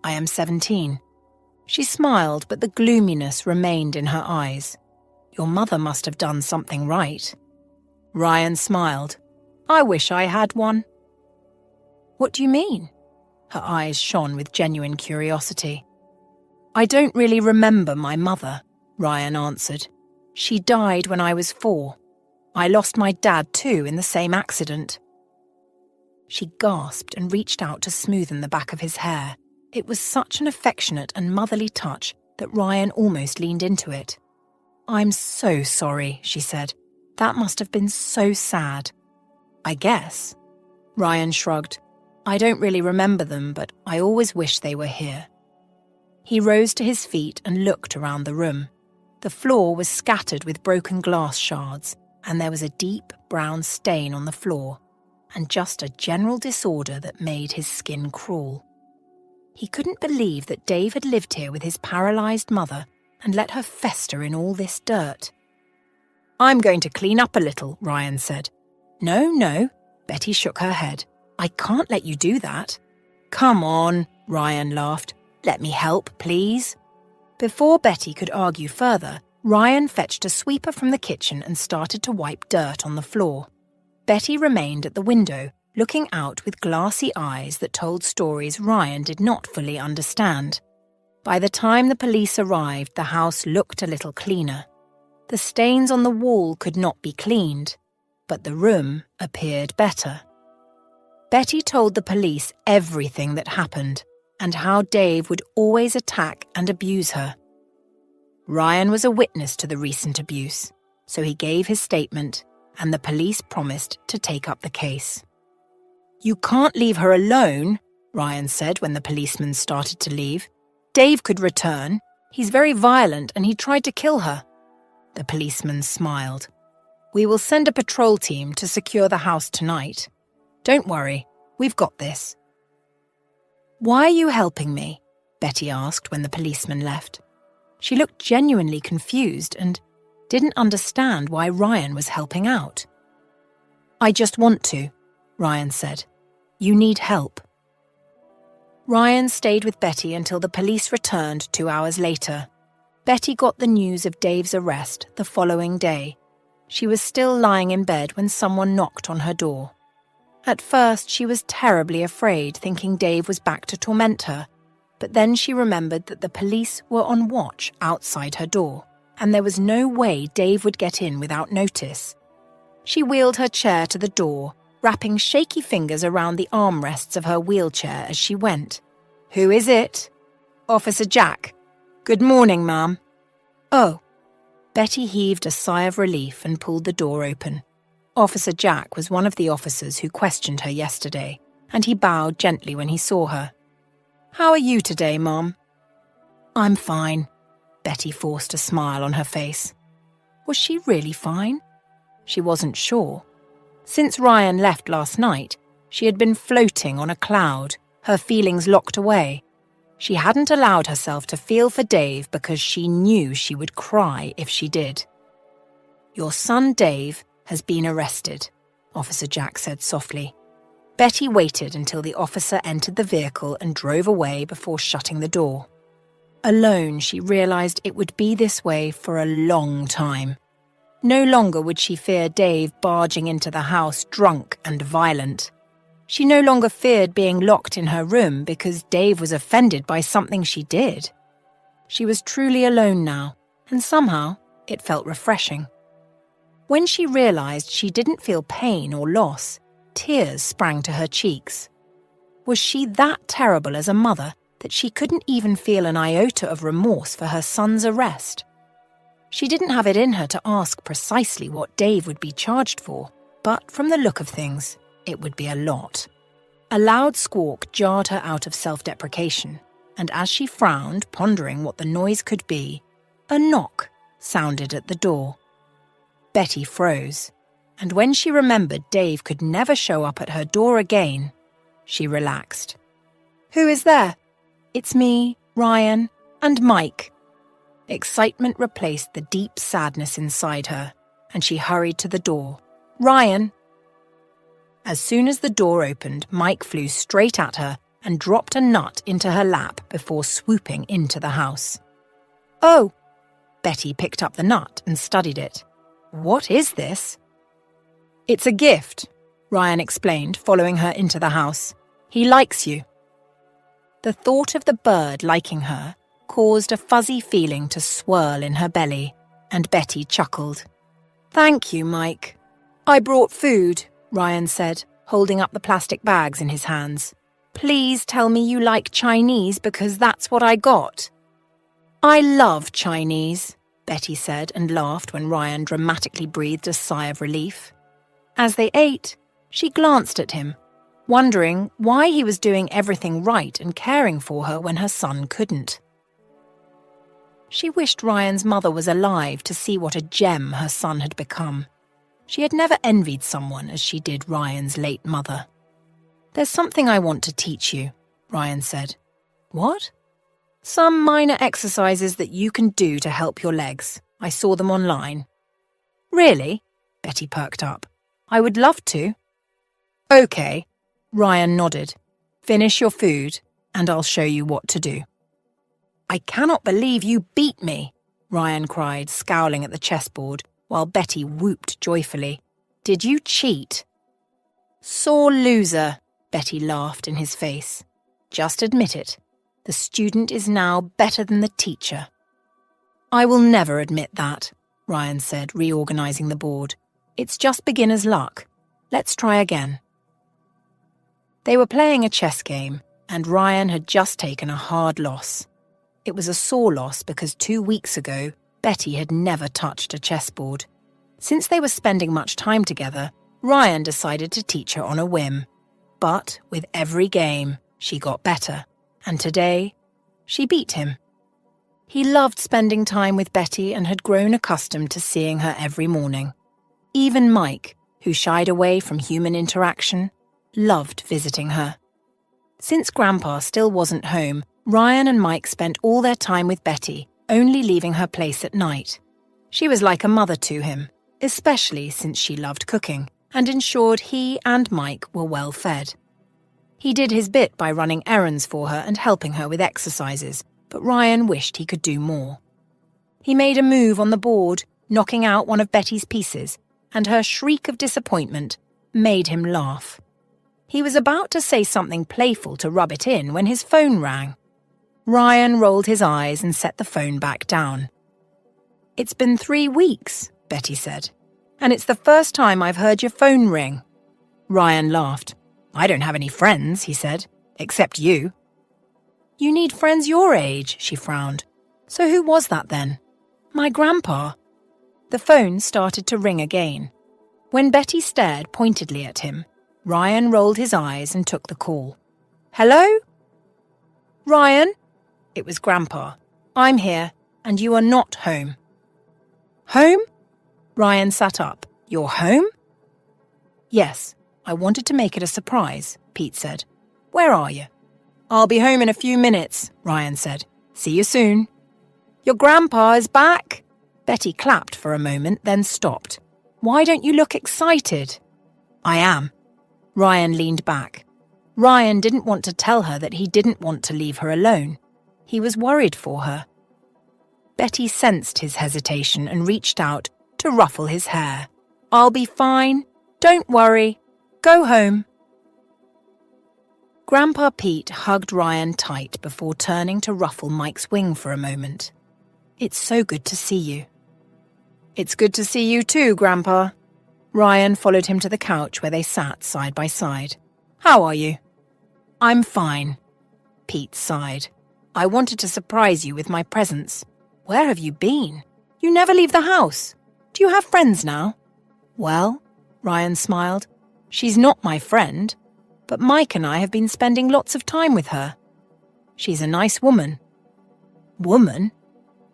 I am 17. She smiled, but the gloominess remained in her eyes. Your mother must have done something right. Ryan smiled. I wish I had one. What do you mean? Her eyes shone with genuine curiosity. I don't really remember my mother, Ryan answered. She died when I was 4. I lost my dad too in the same accident. She gasped and reached out to smoothen the back of his hair. It was such an affectionate and motherly touch that Ryan almost leaned into it. I'm so sorry, she said. That must have been so sad. I guess. Ryan shrugged. I don't really remember them, but I always wish they were here. He rose to his feet and looked around the room. The floor was scattered with broken glass shards, and there was a deep brown stain on the floor, and just a general disorder that made his skin crawl. He couldn't believe that Dave had lived here with his paralyzed mother and let her fester in all this dirt. I'm going to clean up a little, Ryan said. No, Betty shook her head. I can't let you do that. Come on, Ryan laughed. Let me help, please. Before Betty could argue further, Ryan fetched a sweeper from the kitchen and started to wipe dirt on the floor. Betty remained at the window, looking out with glassy eyes that told stories Ryan did not fully understand. By the time the police arrived, the house looked a little cleaner. The stains on the wall could not be cleaned, but the room appeared better. Betty told the police everything that happened and how Dave would always attack and abuse her. Ryan was a witness to the recent abuse, so he gave his statement and the police promised to take up the case. You can't leave her alone, Ryan said when the policemen started to leave. Dave could return. He's very violent and he tried to kill her." The policeman smiled. "We will send a patrol team to secure the house tonight. Don't worry, we've got this." "Why are you helping me?" Betty asked when the policeman left. She looked genuinely confused and didn't understand why Ryan was helping out. "I just want to," Ryan said. "You need help." Ryan stayed with Betty until the police returned 2 hours later. Betty got the news of Dave's arrest the following day. She was still lying in bed when someone knocked on her door. At first, she was terribly afraid, thinking Dave was back to torment her. But then she remembered that the police were on watch outside her door, and there was no way Dave would get in without notice. She wheeled her chair to the door, wrapping shaky fingers around the armrests of her wheelchair as she went. "Who is it?" "Officer Jack." "Good morning, ma'am." "Oh." Betty heaved a sigh of relief and pulled the door open. Officer Jack was one of the officers who questioned her yesterday, and he bowed gently when he saw her. "How are you today, Mom?" "I'm fine." Betty forced a smile on her face. Was she really fine? She wasn't sure. Since Ryan left last night, she had been floating on a cloud, her feelings locked away. She hadn't allowed herself to feel for Dave because she knew she would cry if she did. "Your son Dave has been arrested," Officer Jack said softly. Betty waited until the officer entered the vehicle and drove away before shutting the door. Alone, she realized it would be this way for a long time. No longer would she fear Dave barging into the house drunk and violent. She no longer feared being locked in her room because Dave was offended by something she did. She was truly alone now, and somehow it felt refreshing. When she realized she didn't feel pain or loss, tears sprang to her cheeks. Was she that terrible as a mother that she couldn't even feel an iota of remorse for her son's arrest? She didn't have it in her to ask precisely what Dave would be charged for, but from the look of things, it would be a lot. A loud squawk jarred her out of self-deprecation, and as she frowned, pondering what the noise could be, a knock sounded at the door. Betty froze, and when she remembered Dave could never show up at her door again, she relaxed. "Who is there?" "It's me, Ryan, and Mike." Excitement replaced the deep sadness inside her, and she hurried to the door. "Ryan!" As soon as the door opened, Mike flew straight at her and dropped a nut into her lap before swooping into the house. "Oh!" Betty picked up the nut and studied it. "What is this?" "It's a gift," Ryan explained, following her into the house. "He likes you." The thought of the bird liking her caused a fuzzy feeling to swirl in her belly, and Betty chuckled. "Thank you, Mike." "I brought food," Ryan said, holding up the plastic bags in his hands. "Please tell me you like Chinese because that's what I got." "I love Chinese," Betty said and laughed when Ryan dramatically breathed a sigh of relief. As they ate, she glanced at him, wondering why he was doing everything right and caring for her when her son couldn't. She wished Ryan's mother was alive to see what a gem her son had become. She had never envied someone as she did Ryan's late mother. "There's something I want to teach you," Ryan said. "What?" "Some minor exercises that you can do to help your legs. I saw them online." "Really?" Betty perked up. "I would love to." "Okay," Ryan nodded. "Finish your food, and I'll show you what to do." "I cannot believe you beat me," Ryan cried, scowling at the chessboard, while Betty whooped joyfully. "Did you cheat?" "Sore loser," Betty laughed in his face. "Just admit it. The student is now better than the teacher." "I will never admit that," Ryan said, reorganizing the board. "It's just beginner's luck. Let's try again." They were playing a chess game, and Ryan had just taken a hard loss. It was a sore loss because 2 weeks ago, Betty had never touched a chessboard. Since they were spending much time together, Ryan decided to teach her on a whim. But with every game, she got better, and today, she beat him. He loved spending time with Betty and had grown accustomed to seeing her every morning. Even Mike, who shied away from human interaction, loved visiting her. Since Grandpa still wasn't home, Ryan and Mike spent all their time with Betty, only leaving her place at night. She was like a mother to him, especially since she loved cooking and ensured he and Mike were well fed. He did his bit by running errands for her and helping her with exercises, but Ryan wished he could do more. He made a move on the board, knocking out one of Betty's pieces, and her shriek of disappointment made him laugh. He was about to say something playful to rub it in when his phone rang. Ryan rolled his eyes and set the phone back down. "It's been 3 weeks," Betty said, "and it's the first time I've heard your phone ring." Ryan laughed. "I don't have any friends," he said, "except you." "You need friends your age," she frowned. "So who was that then?" "My grandpa." The phone started to ring again. When Betty stared pointedly at him, Ryan rolled his eyes and took the call. "Hello?" "Ryan?" It was Grandpa. "I'm here, and you are not home." "Home?" Ryan sat up. "You're home?" "Yes, I wanted to make it a surprise," Pete said. "Where are you?" "I'll be home in a few minutes," Ryan said. "See you soon." "Your grandpa is back." Betty clapped for a moment, then stopped. "Why don't you look excited?" "I am." Ryan leaned back. Ryan didn't want to tell her that he didn't want to leave her alone. He was worried for her. Betty sensed his hesitation and reached out to ruffle his hair. "I'll be fine. Don't worry. Go home." Grandpa Pete hugged Ryan tight before turning to ruffle Mike's wing for a moment. "It's so good to see you." "It's good to see you too, Grandpa." Ryan followed him to the couch where they sat side by side. "How are you?" "I'm fine." Pete sighed. "I wanted to surprise you with my presence. Where have you been? You never leave the house. Do you have friends now?" "Well," Ryan smiled, "she's not my friend, but Mike and I have been spending lots of time with her. She's a nice woman." "Woman?"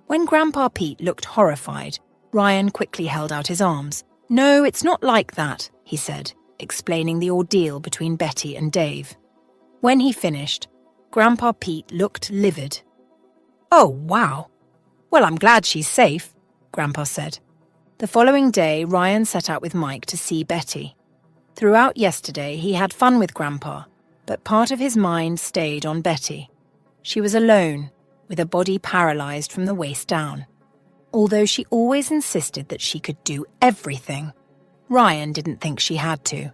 When Grandpa Pete looked horrified, Ryan quickly held out his arms. "No, it's not like that," he said, explaining the ordeal between Betty and Dave. When he finished, Grandpa Pete looked livid. "Oh, wow. Well, I'm glad she's safe," Grandpa said. The following day, Ryan set out with Mike to see Betty. Throughout yesterday, he had fun with Grandpa, but part of his mind stayed on Betty. She was alone, with a body paralyzed from the waist down. Although she always insisted that she could do everything, Ryan didn't think she had to.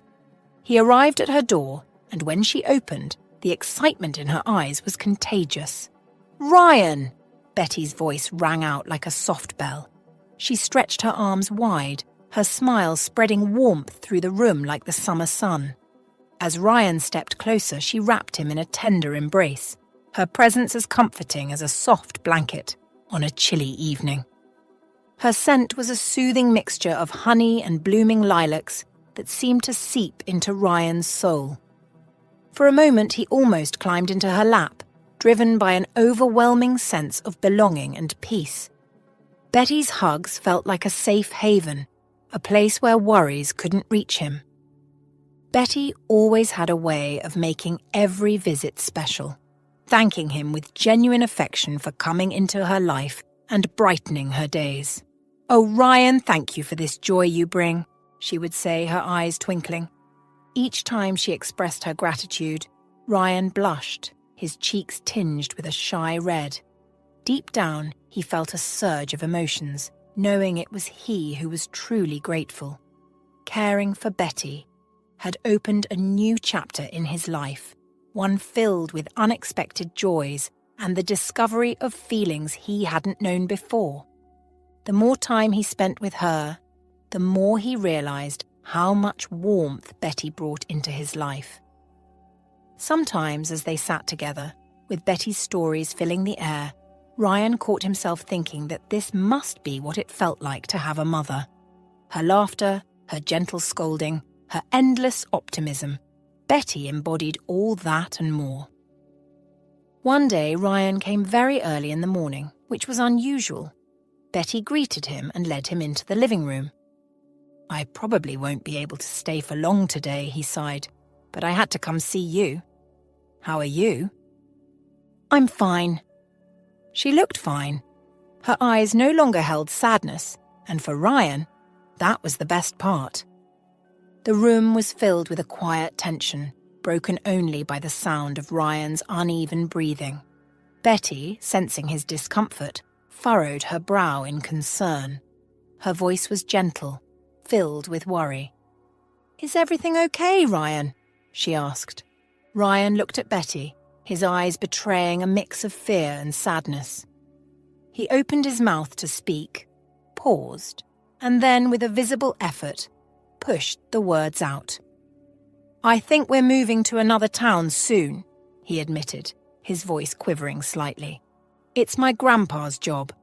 He arrived at her door, and when she opened, the excitement in her eyes was contagious. "Ryan!" Betty's voice rang out like a soft bell. She stretched her arms wide, her smile spreading warmth through the room like the summer sun. As Ryan stepped closer, she wrapped him in a tender embrace, her presence as comforting as a soft blanket on a chilly evening. Her scent was a soothing mixture of honey and blooming lilacs that seemed to seep into Ryan's soul. For a moment, he almost climbed into her lap, driven by an overwhelming sense of belonging and peace. Betty's hugs felt like a safe haven, a place where worries couldn't reach him. Betty always had a way of making every visit special, thanking him with genuine affection for coming into her life and brightening her days. "Oh, Ryan, thank you for this joy you bring," she would say, her eyes twinkling. Each time she expressed her gratitude, Ryan blushed, his cheeks tinged with a shy red. Deep down, he felt a surge of emotions, knowing it was he who was truly grateful. Caring for Betty had opened a new chapter in his life, one filled with unexpected joys and the discovery of feelings he hadn't known before. The more time he spent with her, the more he realized how much warmth Betty brought into his life. Sometimes, as they sat together, with Betty's stories filling the air, Ryan caught himself thinking that this must be what it felt like to have a mother. Her laughter, her gentle scolding, her endless optimism. Betty embodied all that and more. One day, Ryan came very early in the morning, which was unusual. Betty greeted him and led him into the living room. "I probably won't be able to stay for long today," he sighed, "but I had to come see you. How are you?" "I'm fine." She looked fine. Her eyes no longer held sadness, and for Ryan, that was the best part. The room was filled with a quiet tension, broken only by the sound of Ryan's uneven breathing. Betty, sensing his discomfort, furrowed her brow in concern. Her voice was gentle, filled with worry. "Is everything okay, Ryan?" she asked. Ryan looked at Betty, his eyes betraying a mix of fear and sadness. He opened his mouth to speak, paused, and then, with a visible effort, pushed the words out. "I think we're moving to another town soon," he admitted, his voice quivering slightly. "It's my grandpa's job.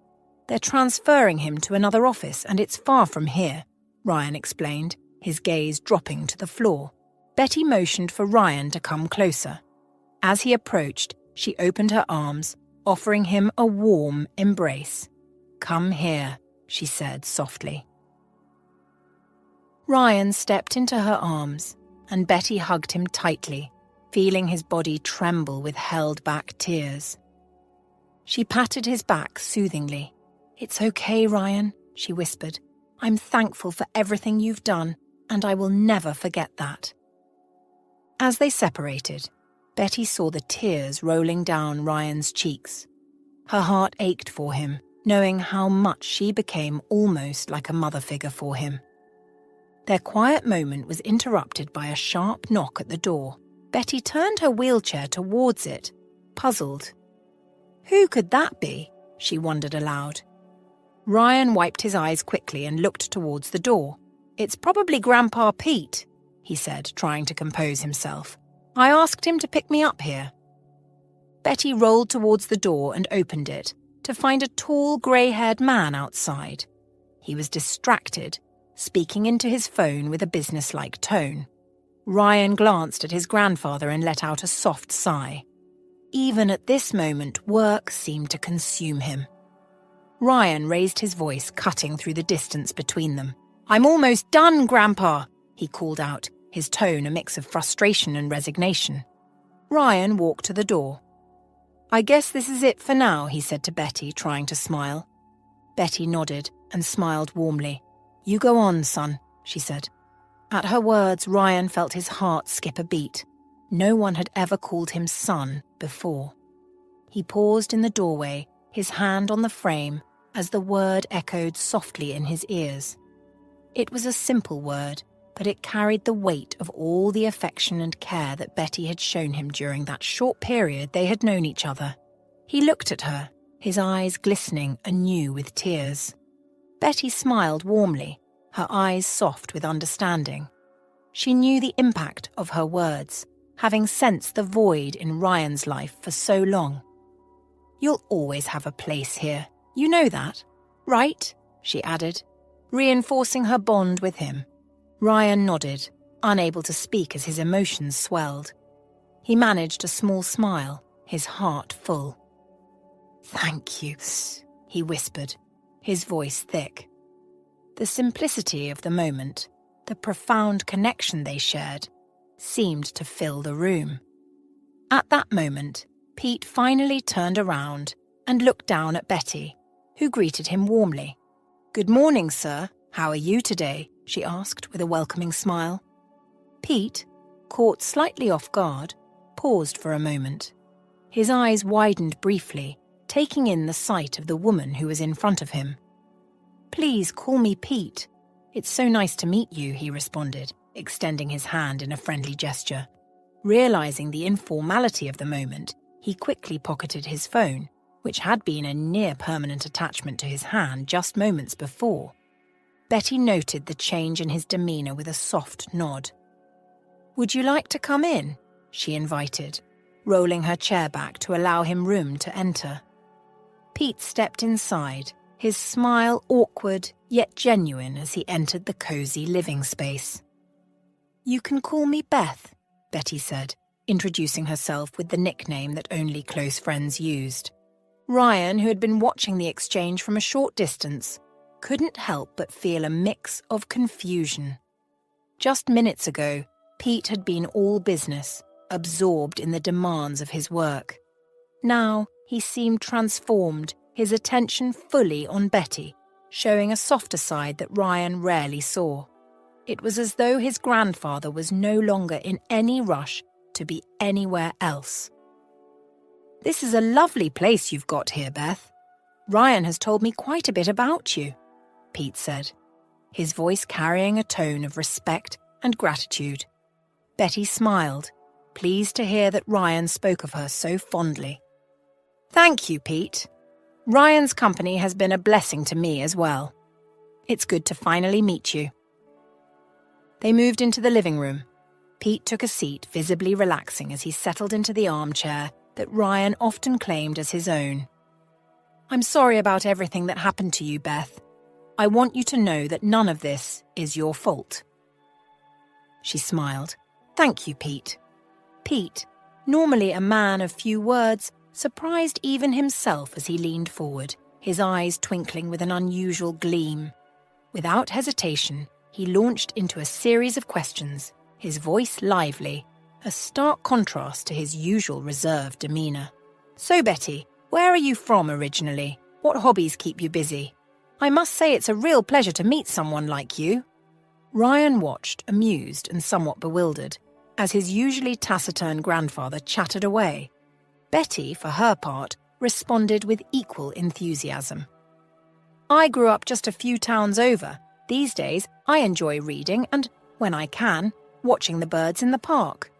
They're transferring him to another office and it's far from here," Ryan explained, his gaze dropping to the floor. Betty motioned for Ryan to come closer. As he approached, she opened her arms, offering him a warm embrace. "Come here," she said softly. Ryan stepped into her arms, and Betty hugged him tightly, feeling his body tremble with held-back tears. She patted his back soothingly. "It's okay, Ryan," she whispered. "I'm thankful for everything you've done, and I will never forget that." As they separated, Betty saw the tears rolling down Ryan's cheeks. Her heart ached for him, knowing how much she became almost like a mother figure for him. Their quiet moment was interrupted by a sharp knock at the door. Betty turned her wheelchair towards it, puzzled. Who could that be? She wondered aloud. Ryan wiped his eyes quickly and looked towards the door. "It's probably Grandpa Pete," he said, trying to compose himself. "I asked him to pick me up here." Betty rolled towards the door and opened it, to find a tall, grey-haired man outside. He was distracted, speaking into his phone with a businesslike tone. Ryan glanced at his grandfather and let out a soft sigh. Even at this moment, work seemed to consume him. Ryan raised his voice, cutting through the distance between them. "I'm almost done, Grandpa," he called out, his tone a mix of frustration and resignation. Ryan walked to the door. "I guess this is it for now," he said to Betty, trying to smile. Betty nodded and smiled warmly. "You go on, son," she said. At her words, Ryan felt his heart skip a beat. No one had ever called him son before. He paused in the doorway, his hand on the frame, as the word echoed softly in his ears. It was a simple word, but it carried the weight of all the affection and care that Betty had shown him during that short period they had known each other. He looked at her, his eyes glistening anew with tears. Betty smiled warmly, her eyes soft with understanding. She knew the impact of her words, having sensed the void in Ryan's life for so long. "You'll always have a place here, you know that, right?" she added, reinforcing her bond with him. Ryan nodded, unable to speak as his emotions swelled. He managed a small smile, his heart full. "Thank you," he whispered, his voice thick. The simplicity of the moment, the profound connection they shared, seemed to fill the room. At that moment, Pete finally turned around and looked down at Betty, who greeted him warmly. "Good morning, sir. How are you today?" she asked with a welcoming smile. Pete, caught slightly off guard, paused for a moment. His eyes widened briefly, taking in the sight of the woman who was in front of him. "Please call me Pete. It's so nice to meet you," he responded, extending his hand in a friendly gesture. Realizing the informality of the moment, he quickly pocketed his phone, which had been a near-permanent attachment to his hand just moments before. Betty noted the change in his demeanor with a soft nod. "Would you like to come in?" she invited, rolling her chair back to allow him room to enter. Pete stepped inside, his smile awkward yet genuine as he entered the cozy living space. "You can call me Beth," Betty said, introducing herself with the nickname that only close friends used. Ryan, who had been watching the exchange from a short distance, couldn't help but feel a mix of confusion. Just minutes ago, Pete had been all business, absorbed in the demands of his work. Now he seemed transformed, his attention fully on Betty, showing a softer side that Ryan rarely saw. It was as though his grandfather was no longer in any rush to be anywhere else. "This is a lovely place you've got here, Beth. Ryan has told me quite a bit about you," Pete said, his voice carrying a tone of respect and gratitude. Betty smiled, pleased to hear that Ryan spoke of her so fondly. "Thank you, Pete. Ryan's company has been a blessing to me as well. It's good to finally meet you." They moved into the living room. Pete took a seat, visibly relaxing as he settled into the armchair that Ryan often claimed as his own. "I'm sorry about everything that happened to you, Beth. I want you to know that none of this is your fault." She smiled. "Thank you, Pete." Pete, normally a man of few words, surprised even himself as he leaned forward, his eyes twinkling with an unusual gleam. Without hesitation, he launched into a series of questions, his voice lively, a stark contrast to his usual reserved demeanour. "So, Betty, where are you from originally? What hobbies keep you busy? I must say it's a real pleasure to meet someone like you." Ryan watched, amused and somewhat bewildered, as his usually taciturn grandfather chattered away. Betty, for her part, responded with equal enthusiasm. "I grew up just a few towns over. These days, I enjoy reading and, when I can, watching the birds in the park."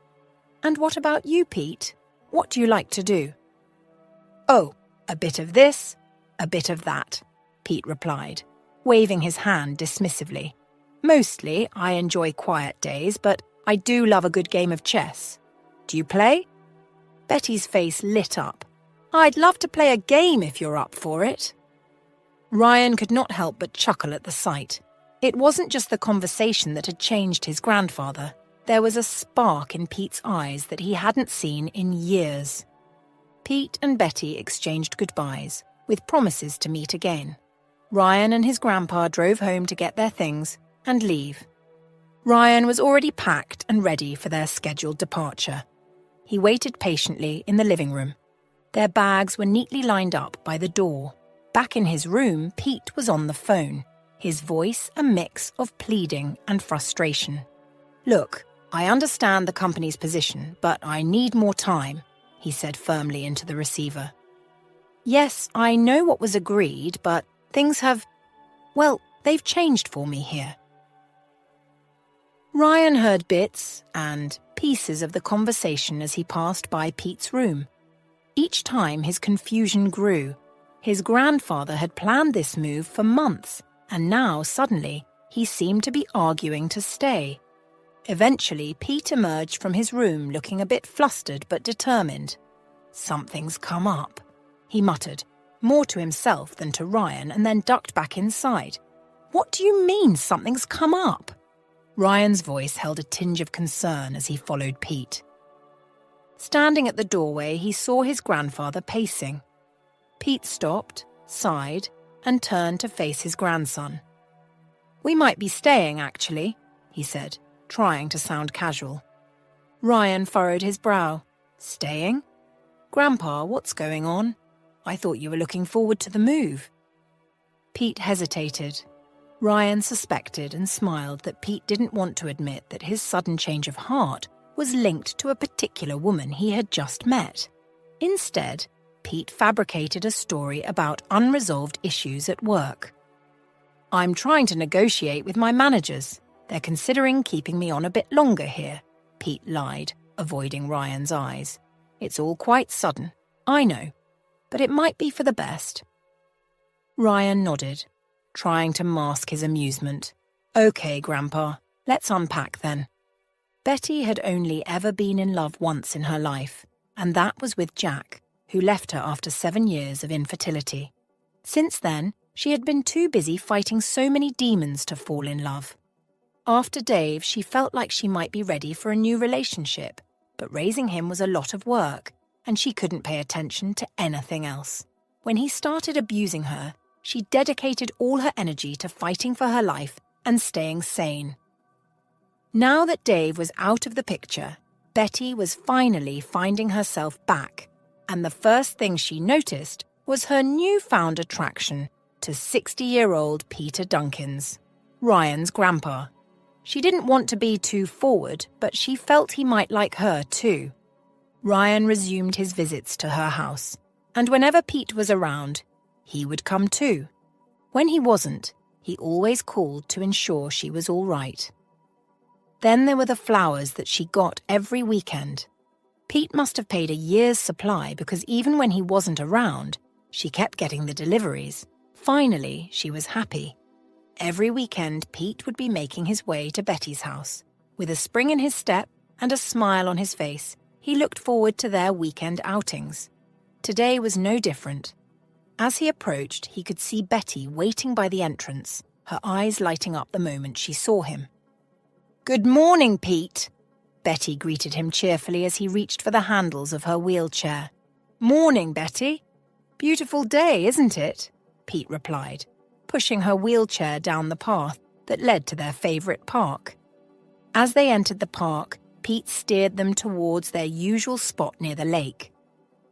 "And what about you, Pete? What do you like to do?" "Oh, a bit of this, a bit of that," Pete replied, waving his hand dismissively. "Mostly, I enjoy quiet days, but I do love a good game of chess. Do you play?" Betty's face lit up. "I'd love to play a game if you're up for it." Ryan could not help but chuckle at the sight. It wasn't just the conversation that had changed his grandfather. There was a spark in Pete's eyes that he hadn't seen in years. Pete and Betty exchanged goodbyes, with promises to meet again. Ryan and his grandpa drove home to get their things and leave. Ryan was already packed and ready for their scheduled departure. He waited patiently in the living room. Their bags were neatly lined up by the door. Back in his room, Pete was on the phone, his voice a mix of pleading and frustration. "Look, I understand the company's position, but I need more time," he said firmly into the receiver. "Yes, I know what was agreed, but things have, well, they've changed for me here." Ryan heard bits and pieces of the conversation as he passed by Pete's room. Each time his confusion grew. His grandfather had planned this move for months, and now, suddenly, he seemed to be arguing to stay. Eventually, Pete emerged from his room looking a bit flustered but determined. "Something's come up," he muttered, more to himself than to Ryan, and then ducked back inside. "What do you mean, something's come up?" Ryan's voice held a tinge of concern as he followed Pete. Standing at the doorway, he saw his grandfather pacing. Pete stopped, sighed, and turned to face his grandson. "We might be staying, actually," he said, trying to sound casual. Ryan furrowed his brow. "Staying? Grandpa, what's going on? I thought you were looking forward to the move." Pete hesitated. Ryan suspected and smiled that Pete didn't want to admit that his sudden change of heart was linked to a particular woman he had just met. Instead, Pete fabricated a story about unresolved issues at work. "I'm trying to negotiate with my managers. They're considering keeping me on a bit longer here," Pete lied, avoiding Ryan's eyes. "It's all quite sudden, I know, but it might be for the best." Ryan nodded, trying to mask his amusement. "Okay, Grandpa, let's unpack then." Betty had only ever been in love once in her life, and that was with Jack, who left her after 7 years of infertility. Since then, she had been too busy fighting so many demons to fall in love. After Dave, she felt like she might be ready for a new relationship, but raising him was a lot of work, and she couldn't pay attention to anything else. When he started abusing her, she dedicated all her energy to fighting for her life and staying sane. Now that Dave was out of the picture, Betty was finally finding herself back, and the first thing she noticed was her newfound attraction to 60-year-old Peter Duncans, Ryan's grandpa. She didn't want to be too forward, but she felt he might like her too. Ryan resumed his visits to her house, and whenever Pete was around, he would come too. When he wasn't, he always called to ensure she was all right. Then there were the flowers that she got every weekend. Pete must have paid a year's supply because even when he wasn't around, she kept getting the deliveries. Finally, she was happy. Every weekend, Pete would be making his way to Betty's house. With a spring in his step and a smile on his face, he looked forward to their weekend outings. Today was no different. As he approached, he could see Betty waiting by the entrance, her eyes lighting up the moment she saw him. "Good morning, Pete," Betty greeted him cheerfully as he reached for the handles of her wheelchair. "Morning, Betty. Beautiful day, isn't it?" Pete replied, pushing her wheelchair down the path that led to their favourite park. As they entered the park, Pete steered them towards their usual spot near the lake.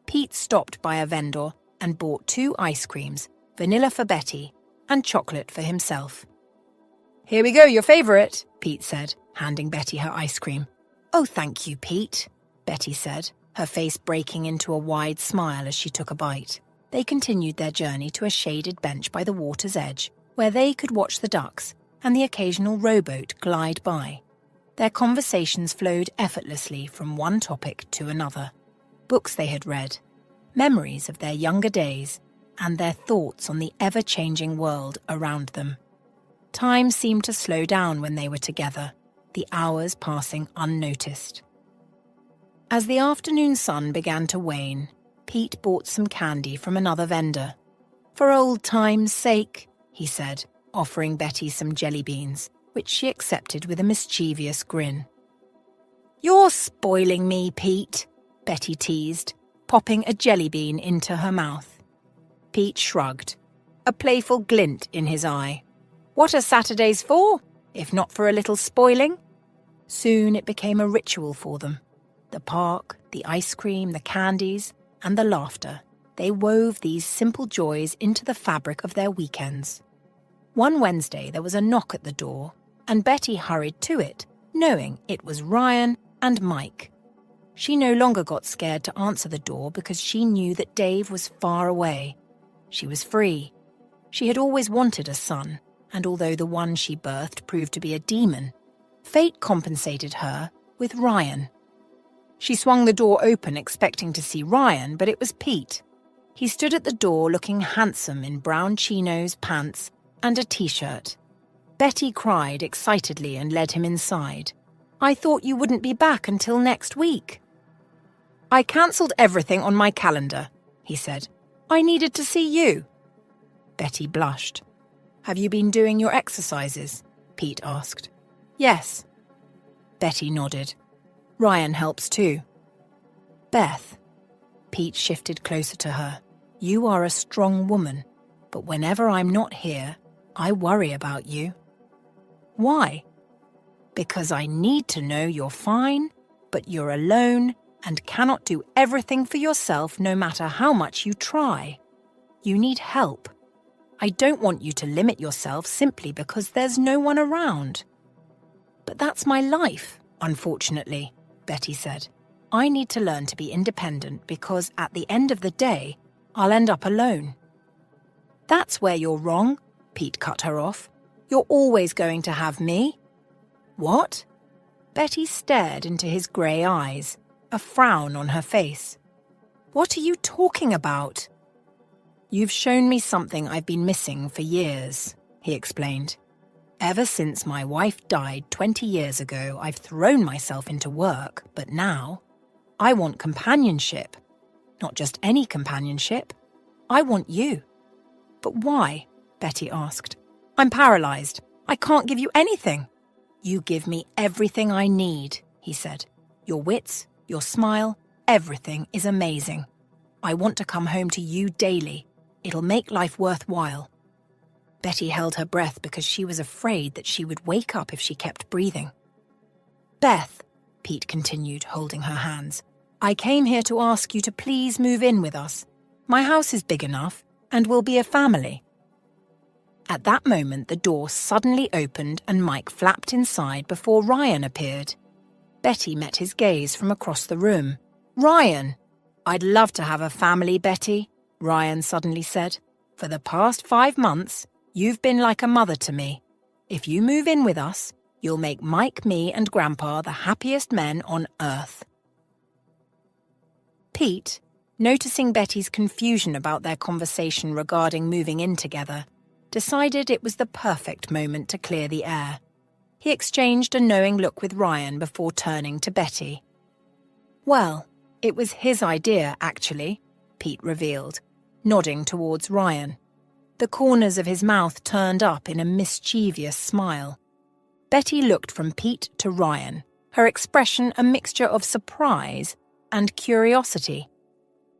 Pete stopped by a vendor and bought 2 ice creams, vanilla for Betty and chocolate for himself. "Here we go, your favourite," Pete said, handing Betty her ice cream. "Oh, thank you, Pete," Betty said, her face breaking into a wide smile as she took a bite. They continued their journey to a shaded bench by the water's edge, where they could watch the ducks and the occasional rowboat glide by. Their conversations flowed effortlessly from one topic to another. Books they had read, memories of their younger days, and their thoughts on the ever-changing world around them. Time seemed to slow down when they were together, the hours passing unnoticed. As the afternoon sun began to wane, Pete bought some candy from another vendor. "For old time's sake," he said, offering Betty some jelly beans, which she accepted with a mischievous grin. "You're spoiling me, Pete," Betty teased, popping a jelly bean into her mouth. Pete shrugged, a playful glint in his eye. What are Saturdays for, if not for a little spoiling? Soon it became a ritual for them. The park, the ice cream, the candies, and the laughter. They wove these simple joys into the fabric of their weekends. One Wednesday there was a knock at the door, and Betty hurried to it, knowing it was Ryan and Mike. She no longer got scared to answer the door because she knew that Dave was far away. She was free. She had always wanted a son, and although the one she birthed proved to be a demon, fate compensated her with Ryan. She swung the door open expecting to see Ryan, but it was Pete. He stood at the door looking handsome in brown chinos, pants, and a t-shirt. Betty cried excitedly and led him inside. "I thought you wouldn't be back until next week." "I cancelled everything on my calendar," he said. "I needed to see you." Betty blushed. "Have you been doing your exercises?" Pete asked. "Yes." Betty nodded. "Ryan helps too." "Beth," Pete shifted closer to her, "you are a strong woman, but whenever I'm not here, I worry about you." "Why?" "Because I need to know you're fine, but you're alone and cannot do everything for yourself no matter how much you try. You need help. I don't want you to limit yourself simply because there's no one around." "But that's my life, unfortunately," Betty said. "I need to learn to be independent because at the end of the day, I'll end up alone." "That's where you're wrong," Pete cut her off. "You're always going to have me." "What?" Betty stared into his grey eyes, a frown on her face. "What are you talking about?" "You've shown me something I've been missing for years," he explained. "Ever since my wife died 20 years ago, I've thrown myself into work, but now I want companionship. Not just any companionship. I want you." "But why?" Betty asked. "I'm paralyzed. I can't give you anything." "You give me everything I need," he said. "Your wits, your smile, everything is amazing. I want to come home to you daily, It'll make life worthwhile." Betty held her breath because she was afraid that she would wake up if she kept breathing. "Beth," Pete continued, holding her hands, "I came here to ask you to please move in with us. My house is big enough, and we'll be a family." At that moment, the door suddenly opened and Mike flapped inside before Ryan appeared. Betty met his gaze from across the room. "Ryan!" "I'd love to have a family, Betty," Ryan suddenly said. "For the past 5 months, you've been like a mother to me. If you move in with us, you'll make Mike, me, and Grandpa the happiest men on earth." Pete, noticing Betty's confusion about their conversation regarding moving in together, decided it was the perfect moment to clear the air. He exchanged a knowing look with Ryan before turning to Betty. "Well, it was his idea, actually," Pete revealed, nodding towards Ryan. The corners of his mouth turned up in a mischievous smile. Betty looked from Pete to Ryan, her expression a mixture of surprise and curiosity.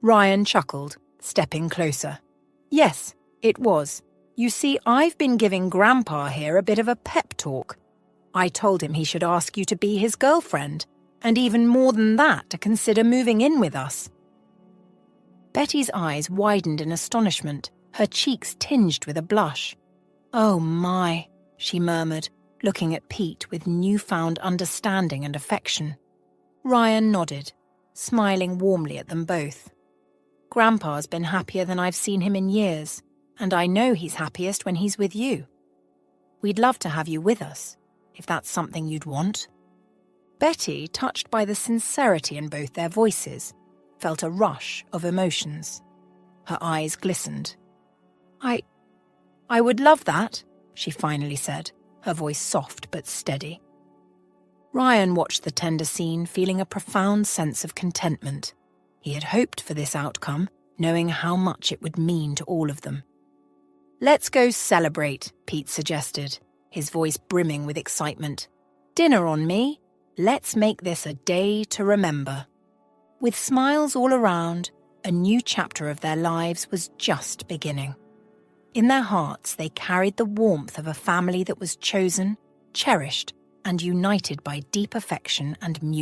Ryan chuckled, stepping closer. "Yes, it was. You see, I've been giving Grandpa here a bit of a pep talk. I told him he should ask you to be his girlfriend, and even more than that, to consider moving in with us." Betty's eyes widened in astonishment, her cheeks tinged with a blush. "Oh my," she murmured, looking at Pete with newfound understanding and affection. Ryan nodded, smiling warmly at them both. "Grandpa's been happier than I've seen him in years, and I know he's happiest when he's with you. We'd love to have you with us, if that's something you'd want." Betty, touched by the sincerity in both their voices, felt a rush of emotions. Her eyes glistened. I would love that," she finally said, her voice soft but steady. Ryan watched the tender scene, feeling a profound sense of contentment. He had hoped for this outcome, knowing how much it would mean to all of them. "Let's go celebrate," Pete suggested, his voice brimming with excitement. "Dinner on me. Let's make this a day to remember." With smiles all around, a new chapter of their lives was just beginning. In their hearts, they carried the warmth of a family that was chosen, cherished, and united by deep affection and mutual